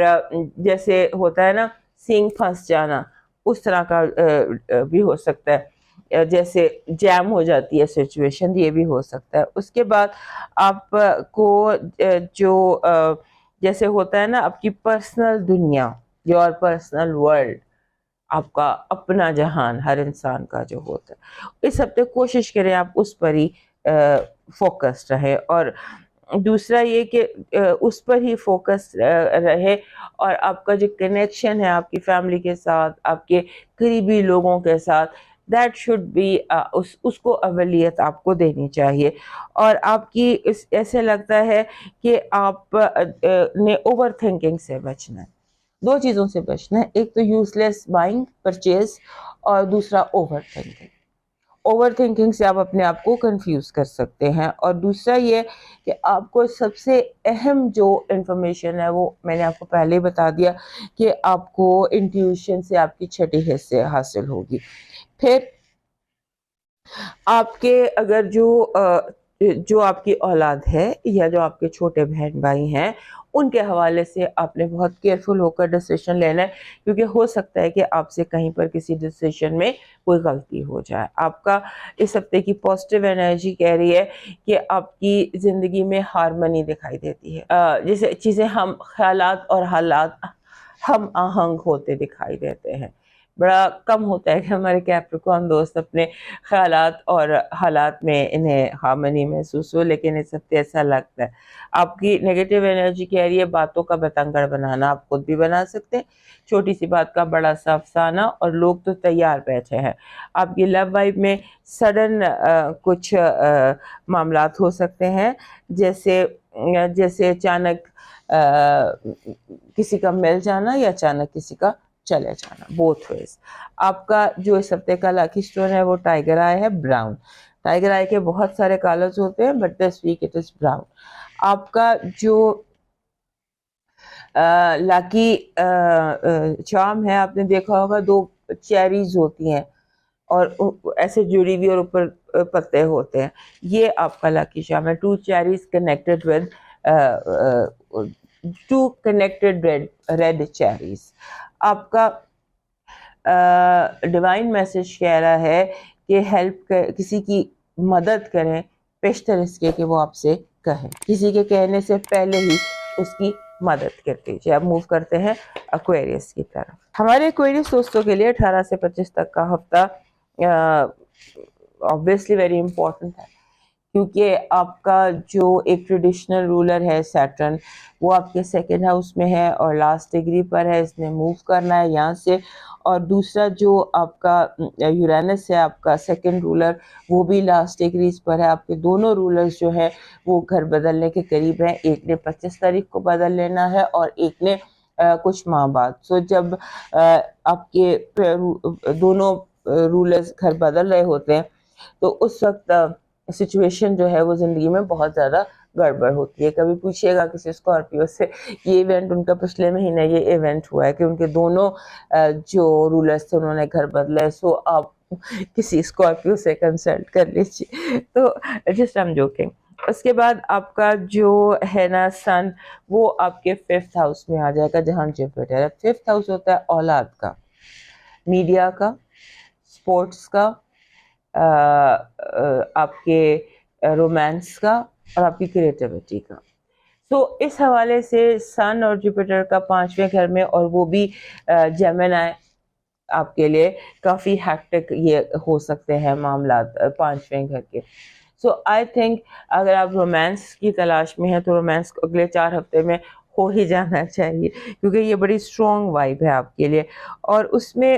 جیسے ہوتا ہے نا سینگ پھنس جانا، اس طرح کا بھی ہو سکتا ہے، جیسے جیم ہو جاتی ہے سچویشن، یہ بھی ہو سکتا ہے. اس کے بعد آپ کو جو جیسے ہوتا ہے نا آپ کی پرسنل دنیا، یور پرسنل ورلڈ، آپ کا اپنا جہان ہر انسان کا جو ہوتا ہے، اس ہفتے کوشش کریں آپ اس پر ہی فوکس رہے. اور دوسرا یہ کہ اس پر ہی فوکس رہے اور آپ کا جو کنیکشن ہے آپ کی فیملی کے ساتھ، آپ کے قریبی لوگوں کے ساتھ، دیٹ شوڈ بی، اس کو اولویت آپ کو دینی چاہیے. اور آپ کی ایسے لگتا ہے کہ آپ نے اوور تھنکنگ سے بچنا ہے. 2 چیزوں سے بچنا ہے، ایک تو یوز لیس بائنگ پرچیز، اور دوسرا اوور تھنکنگ. اوور تھنکنگ سے آپ اپنے آپ کو کنفیوز کر سکتے ہیں. اور دوسرا یہ کہ آپ کو سب سے اہم جو انفارمیشن ہے وہ میں نے آپ کو پہلے ہی بتا دیا کہ آپ کو انٹیویشن سے آپ کی چھٹی حصے حاصل ہوگی. پھر آپ کے اگر جو آپ کی اولاد ہے یا جو آپ کے چھوٹے بہن بھائی ہیں، ان کے حوالے سے آپ نے بہت کیئرفل ہو کر ڈیسیشن لینا ہے، کیونکہ ہو سکتا ہے کہ آپ سے کہیں پر کسی ڈیسیشن میں کوئی غلطی ہو جائے. آپ کا اس ہفتے کی پازیٹیو انرجی کہہ رہی ہے کہ آپ کی زندگی میں ہارمنی دکھائی دیتی ہے، جیسے چیزیں خیالات اور حالات ہم آہنگ ہوتے دکھائی دیتے ہیں. بڑا کم ہوتا ہے کہ ہمارے کیپریکن دوست اپنے خیالات اور حالات میں انہیں ہارمنی محسوس ہو، لیکن اس ہفتے ایسا لگتا ہے آپ کی نیگیٹو انرجی کہہ رہی ہے باتوں کا بتنگڑ بنانا، آپ خود بھی بنا سکتے ہیں، چھوٹی سی بات کا بڑا سا افسانہ، اور لوگ تو تیار بیٹھے ہیں۔ آپ کی لو وائب میں سڈن کچھ معاملات ہو سکتے ہیں، جیسے اچانک کسی کا مل جانا یا اچانک کسی کا چلے جانا، بوتھ ویز۔ آپ کا جو اس ہفتے کا لاکی اسٹون ہے وہ ٹائیگر آئی ہے، براؤن۔ ٹائیگر آئی کے بہت سارے کلرز ہوتے ہیں but this week it is brown. آپ کا جو لاکی چارم ہے، آپ نے دیکھا ہوگا 2 چیریز ہوتی ہیں اور ایسے جڑی ہوئی اور اوپر پتے ہوتے ہیں، یہ آپ کا لاکی چارم ہے۔ 2 cherries connected with 2 connected red cherries. آپ کا ڈیوائن میسج کہہ رہا ہے کہ ہیلپ، کسی کی مدد کریں پیشتر اس کے کہ وہ آپ سے کہیں، کسی کے کہنے سے پہلے ہی اس کی مدد کر دیجیے۔ اب موو کرتے ہیں ایکویرس کی طرف۔ ہمارے ایکویرس دوستوں کے لیے 18 سے 25 تک کا ہفتہ obviously ویری امپورٹنٹ ہے، کیونکہ آپ کا جو ایک ٹریڈیشنل رولر ہے سیٹرن، وہ آپ کے 2nd ہاؤس میں ہے اور لاسٹ ڈگری پر ہے، اس نے موو کرنا ہے یہاں سے۔ اور دوسرا جو آپ کا یورینس ہے، آپ کا 2nd رولر، وہ بھی لاسٹ ڈگریز پر ہے۔ آپ کے دونوں رولرز جو ہیں وہ گھر بدلنے کے قریب ہیں، ایک نے 25 تاریخ کو بدل لینا ہے اور ایک نے کچھ ماہ بعد۔ سو جب آپ کے دونوں رولرز گھر بدل رہے ہوتے ہیں تو اس وقت سچویشن جو ہے وہ زندگی میں بہت زیادہ گڑبڑ ہوتی ہے۔ کبھی پوچھیے گا کسی اسکارپیو سے، یہ ایونٹ ان کا پچھلے مہینے یہ ایونٹ ہوا ہے کہ ان کے دونوں جو رولرز تھے انہوں نے گھر بدلا۔ سو آپ کسی اسکارپیو سے کنسلٹ کر لیجیے۔ تو جسٹ آئی ایم جوکنگ۔ اس کے بعد آپ کا جو ہے نا سن، وہ آپ کے 5th ہاؤس میں آ جائے گا جہاں جوپیٹر ہے۔ 5th ہاؤس ہوتا ہے اولاد کا، میڈیا کا، اسپورٹس کا، آپ کے رومانس کا اور آپ کی کریٹیوٹی کا۔ تو اس حوالے سے سن اور جوپیٹر کا 5ویں گھر میں، اور وہ بھی جیمنائی، آپ کے لیے کافی ہیکٹک یہ ہو سکتے ہیں معاملات 5ویں گھر کے۔ سو آئی تھنک اگر آپ رومانس کی تلاش میں ہیں تو رومانس اگلے 4 ہفتے میں ہو ہی جانا چاہیے، کیونکہ یہ بڑی اسٹرانگ وائب ہے آپ کے لیے۔ اور اس میں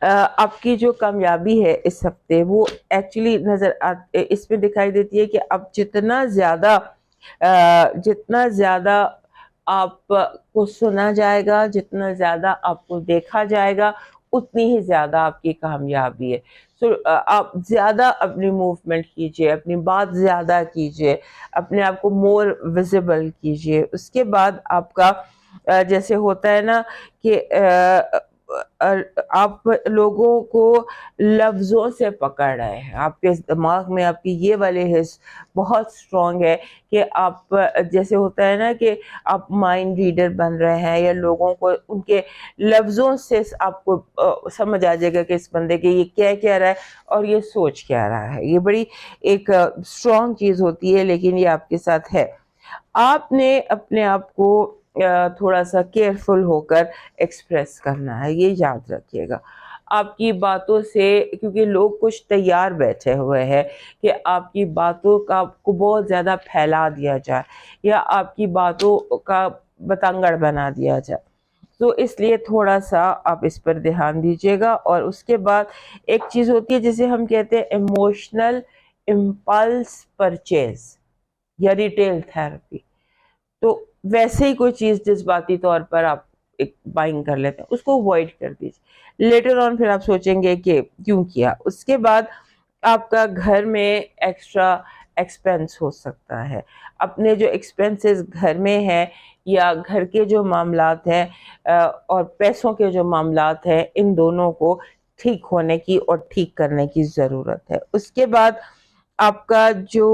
آپ کی جو کامیابی ہے اس ہفتے وہ ایکچولی اس میں دکھائی دیتی ہے کہ اب جتنا زیادہ آپ کو سنا جائے گا، جتنا زیادہ آپ کو دیکھا جائے گا، اتنی ہی زیادہ آپ کی کامیابی ہے۔ سو آپ زیادہ اپنی موومنٹ کیجیے، اپنی بات زیادہ کیجیے، اپنے آپ کو مور ویزیبل کیجیے۔ اس کے بعد آپ کا جیسے ہوتا ہے نا کہ آپ لوگوں کو لفظوں سے پکڑ رہے ہیں، آپ کے دماغ میں آپ کی یہ والے حص بہت اسٹرانگ ہے کہ آپ جیسے ہوتا ہے نا کہ آپ مائنڈ ریڈر بن رہے ہیں، یا لوگوں کو ان کے لفظوں سے آپ کو سمجھ آ جائے گا کہ اس بندے کے یہ کہہ رہا ہے اور یہ سوچ کیا رہا ہے۔ یہ بڑی ایک اسٹرانگ چیز ہوتی ہے، لیکن یہ آپ کے ساتھ ہے۔ آپ نے اپنے آپ کو تھوڑا سا کیئرفل ہو کر ایکسپریس کرنا ہے، یہ یاد رکھیے گا۔ آپ کی باتوں سے، کیونکہ لوگ کچھ تیار بیٹھے ہوئے ہیں کہ آپ کی باتوں کو بہت زیادہ پھیلا دیا جائے یا آپ کی باتوں کا بتنگڑ بنا دیا جائے، تو اس لیے تھوڑا سا آپ اس پر دھیان دیجیے گا۔ اور اس کے بعد ایک چیز ہوتی ہے جسے ہم کہتے ہیں ایموشنل امپلس پرچیز یا ریٹیل تھراپی، تو ویسے ہی کوئی چیز جذباتی طور پر آپ ایک بائنگ کر لیتے ہیں، اس کو اوائڈ کر دیجیے، لیٹر آن پھر آپ سوچیں گے کہ کیوں کیا۔ اس کے بعد آپ کا گھر میں ایکسٹرا ایکسپینس ہو سکتا ہے، اپنے جو ایکسپینسز گھر میں ہیں یا گھر کے جو معاملات ہیں اور پیسوں کے جو معاملات ہیں، ان دونوں کو ٹھیک ہونے کی اور ٹھیک کرنے کی ضرورت ہے۔ اس کے بعد آپ کا جو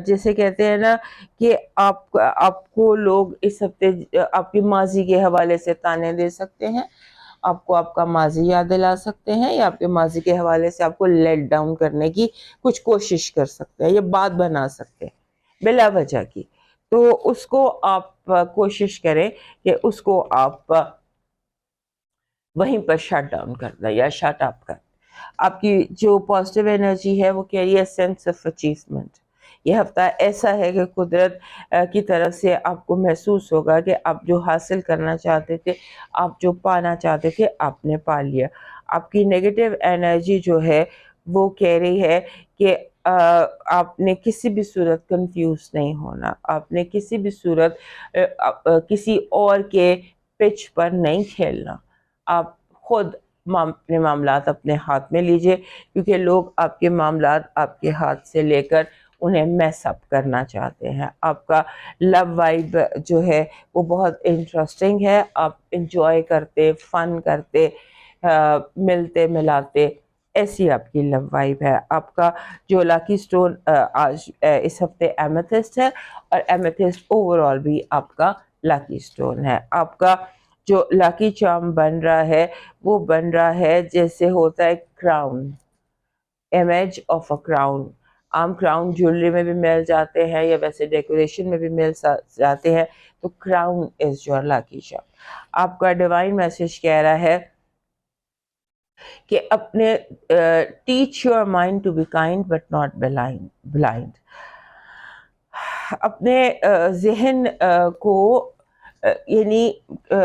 جیسے کہتے ہیں نا کہ آپ کو لوگ اس ہفتے آپ کی ماضی کے حوالے سے تانے دے سکتے ہیں، آپ کو آپ کا ماضی یاد دلا سکتے ہیں، یا آپ کے ماضی کے حوالے سے آپ کو لیٹ ڈاؤن کرنے کی کچھ کوشش کر سکتے ہیں یا بات بنا سکتے ہیں بلا وجہ کی۔ تو اس کو آپ کوشش کریں کہ اس کو آپ وہیں پر شٹ ڈاؤن کر دیں یا شٹ اپ کر. آپ کی جو پازیٹیو انرجی ہے وہ کیری ہے سینس آف اچیومنٹ. یہ ہفتہ ایسا ہے کہ قدرت کی طرف سے آپ کو محسوس ہوگا کہ آپ جو حاصل کرنا چاہتے تھے، آپ جو پانا چاہتے تھے، آپ نے پا لیا. آپ کی نیگیٹو انرجی جو ہے وہ کہہ رہی ہے کہ آپ نے کسی بھی صورت کنفیوز نہیں ہونا، آپ نے کسی بھی صورت کسی اور کے پچ پر نہیں کھیلنا. آپ خود اپنے معاملات اپنے ہاتھ میں لیجئے، کیونکہ لوگ آپ کے معاملات آپ کے ہاتھ سے لے کر انہیں میس اپ کرنا چاہتے ہیں. آپ کا لو وائب جو ہے وہ بہت انٹرسٹنگ ہے. آپ انجوائے کرتے، فن کرتے، ملتے ملاتے، ایسی آپ کی لو وائب ہے. آپ کا جو لاکی سٹون آج اس ہفتے ایمیتھسٹ ہے، اور ایمیتھسٹ اوور آل بھی آپ کا لاکی سٹون ہے. آپ کا جو لاکی چارم بن رہا ہے وہ بن رہا ہے جیسے ہوتا ہے crown, image of a crown. عام کراؤن جیولری میں بھی مل جاتے ہیں یا ویسے ڈیکوریشن میں بھی مل جاتے ہیں، تو crown is your lucky charm. آپ کا ڈیوائن میسج کہہ رہا ہے کہ اپنے teach your mind to be kind but not blind. اپنے ذہن کو یعنی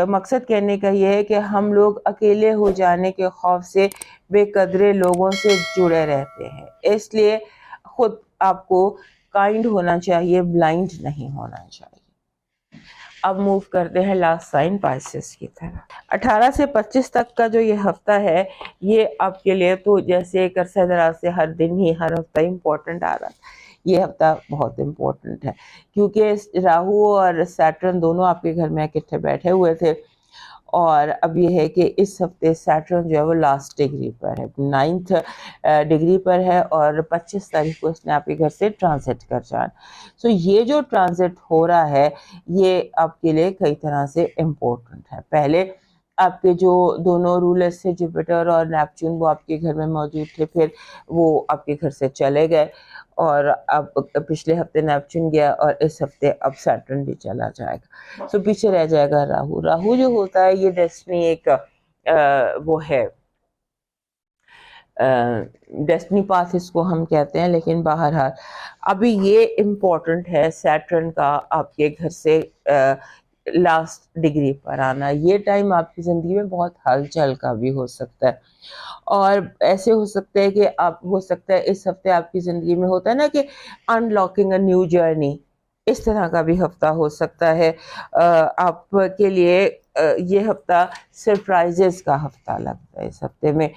مقصد کہنے کا یہ ہے کہ ہم لوگ اکیلے ہو جانے کے خوف سے بے قدرے لوگوں سے جڑے رہتے ہیں، اس لیے خود آپ کو کائنڈ ہونا چاہیے، بلائنڈ نہیں ہونا چاہیے. اب موو کرتے ہیں لاسٹ سائن پائسس کی طرح. 18 سے 25 تک کا جو یہ ہفتہ ہے، یہ آپ کے لیے تو جیسے ایک عرصہ دراز سے ہر دن ہی ہر ہفتہ امپورٹنٹ آ رہا ہے، یہ ہفتہ بہت امپورٹنٹ ہے، کیونکہ راہو اور سیٹرن دونوں آپ کے گھر میں اکٹھے بیٹھے ہوئے تھے. اور اب یہ ہے کہ اس ہفتے سیٹرن جو ہے وہ لاسٹ ڈگری پر ہے، 9th ڈگری پر ہے، اور 25 تاریخ کو اس نے آپ کے گھر سے ٹرانزٹ کر جانا. سو یہ جو ٹرانزٹ ہو رہا ہے یہ آپ کے لیے کئی طرح سے امپورٹنٹ ہے. پہلے آپ کے جو دونوں رولرز تھے جوپیٹر اور نیپچون وہ آپ کے گھر میں موجود تھے، پھر وہ آپ کے گھر سے چلے گئے، اور اب پچھلے ہفتے نیپچون گیا اور اس ہفتے اب سیٹرن بھی چلا جائے گا. سو پیچھے رہ جائے گا راہو. راہو جو ہوتا ہے یہ ڈیسٹنی ایک وہ ہے، ڈیسٹنی پاس اس کو ہم کہتے ہیں، لیکن بہرحال ابھی یہ امپورٹنٹ ہے سیٹرن کا آپ کے گھر سے لاسٹ ڈگری پر آنا. یہ ٹائم آپ کی زندگی میں بہت ہلچل کا بھی ہو سکتا ہے، اور ایسے ہو سکتا ہے کہ آپ ہو سکتا ہے اس ہفتے آپ کی زندگی میں ہوتا ہے نا کہ ان لاکنگ اے نیو جرنی، اس طرح کا بھی ہفتہ ہو سکتا ہے آپ کے لیے. یہ ہفتہ سرپرائزز کا ہفتہ لگتا ہے. اس ہفتے میں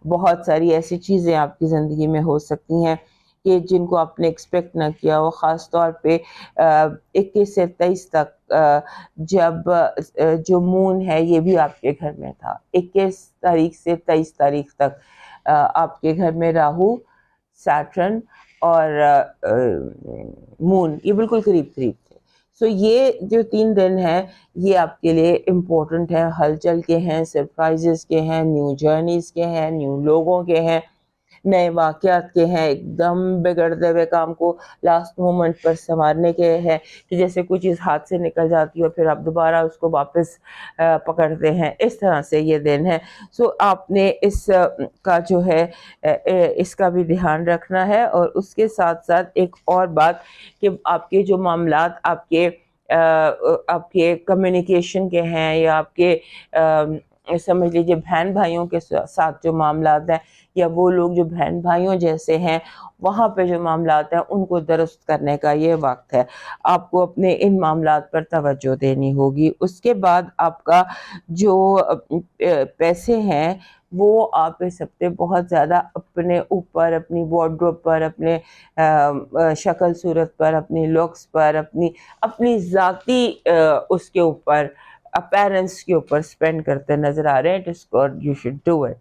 بہت ساری ایسی چیزیں آپ کی زندگی میں ہو سکتی ہیں کہ جن کو آپ نے ایکسپیکٹ نہ کیا ہو، خاص طور پہ 21 سے 23 تک جب جو مون ہے یہ بھی آپ کے گھر میں تھا. 21 تاریخ سے 23 تاریخ تک آپ کے گھر میں راہو، سیٹرن اور مون یہ بالکل قریب قریب تھے. سو یہ جو 3 دن ہیں یہ آپ کے لیے امپورٹنٹ ہیں، ہلچل کے ہیں، سرپرائزز کے ہیں، نیو جرنیز کے ہیں، نیو لوگوں کے ہیں، نئے واقعات کے ہیں، ایک دم بگڑتے ہوئے کام کو لاسٹ مومنٹ پر سنوارنے کے ہیں، کہ جیسے کوئی چیز ہاتھ سے نکل جاتی ہے اور پھر آپ دوبارہ اس کو واپس پکڑتے ہیں، اس طرح سے یہ دن ہے. سو آپ نے اس کا جو ہے اس کا بھی دھیان رکھنا ہے. اور اس کے ساتھ ساتھ ایک اور بات کہ آپ کے جو معاملات آپ کے کمیونیکیشن کے ہیں، یا آپ کے سمجھ لیجیے بہن بھائیوں کے ساتھ جو معاملات ہیں، یا وہ لوگ جو بہن بھائیوں جیسے ہیں وہاں پہ جو معاملات ہیں ان کو درست کرنے کا یہ وقت ہے. آپ کو اپنے ان معاملات پر توجہ دینی ہوگی. اس کے بعد آپ کا جو پیسے ہیں وہ آپ اس ہفتے بہت زیادہ اپنے اوپر، اپنی وارڈروب پر، اپنے شکل صورت پر، اپنی لکس پر، اپنی ذاتی اس کے اوپر، اپیرنس کے اوپر اسپینڈ کرتے نظر آ رہے ہیں. It is good, you should do it.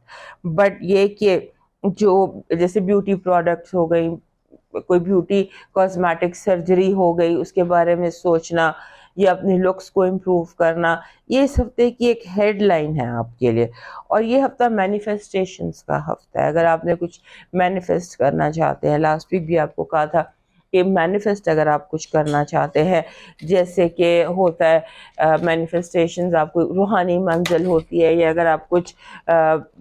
But یہ کہ جو جیسے بیوٹی پروڈکٹس ہو گئی، کوئی بیوٹی کاسمیٹک سرجری ہو گئی، اس کے بارے میں سوچنا یا اپنی لکس کو امپروو کرنا، یہ اس ہفتے کی ایک ہیڈ لائن ہے آپ کے لیے. اور یہ ہفتہ مینیفیسٹیشنز کا ہفتہ ہے. اگر آپ نے کچھ مینیفیسٹ کرنا چاہتے ہیں، لاسٹ ویک بھی آپ کو کہا تھا کہ مینیفیسٹ اگر آپ کچھ کرنا چاہتے ہیں، جیسے کہ ہوتا ہے مینیفیسٹیشنز، آپ کو روحانی منزل ہوتی ہے، یا اگر آپ کچھ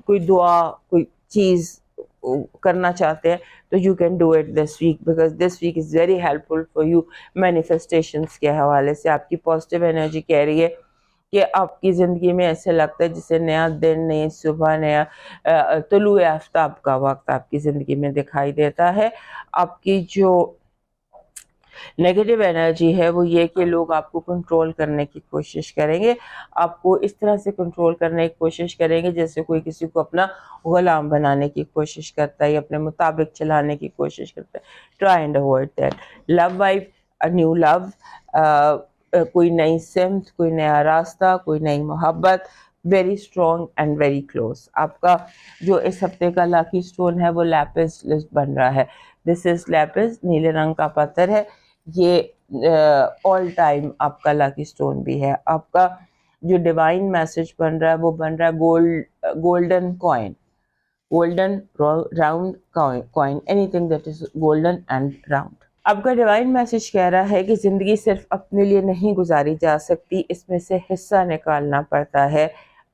کوئی دعا، کوئی چیز کرنا چاہتے ہیں تو you can do it this week, because this week is very helpful for you manifestations کے حوالے سے۔ آپ کی پازیٹیو انرجی کہہ رہی ہے کہ آپ کی زندگی میں ایسے لگتا ہے جسے نیا دن، نئی صبح، نیا طلوع آفتاب کا وقت آپ کی زندگی میں دکھائی دیتا ہے۔ آپ کی جو نیگیٹو انرجی ہے وہ یہ کہ لوگ آپ کو کنٹرول کرنے کی کوشش کریں گے، آپ کو اس طرح سے کنٹرول کرنے کی کوشش کریں گے جیسے کوئی کسی کو اپنا غلام بنانے کی کوشش کرتا ہے یا اپنے مطابق چلانے کی کوشش کرتا ہے۔ Try and avoid that. Love wife, new love, کوئی نئی سمت، کوئی نیا راستہ، کوئی نئی محبت، very strong and very close. آپ کا جو اس ہفتے کا لاکی اسٹون ہے وہ لیپس بن رہا ہے۔ دس از لیپس، نیلے رنگ کا پتھر ہے، یہ آل ٹائم آپ کا لاکی اسٹون بھی ہے۔ آپ کا جو ڈیوائن میسج بن رہا ہے وہ بن رہا ہے golden coin, golden round coin, any thing that is golden and round. آپ کا ڈیوائن میسج کہہ رہا ہے کہ زندگی صرف اپنے لیے نہیں گزاری جا سکتی، اس میں سے حصہ نکالنا پڑتا ہے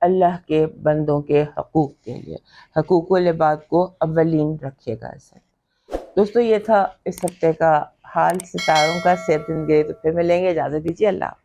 اللہ کے بندوں کے حقوق کے لیے۔ حقوق العباد کو اولین رکھیے گا اسے۔ دوستو یہ تھا اس ہفتے کا حال ستاروں کا۔ صحت زندگی تو پھر ملیں گے، اجازت دیجیے، اللہ حافظ۔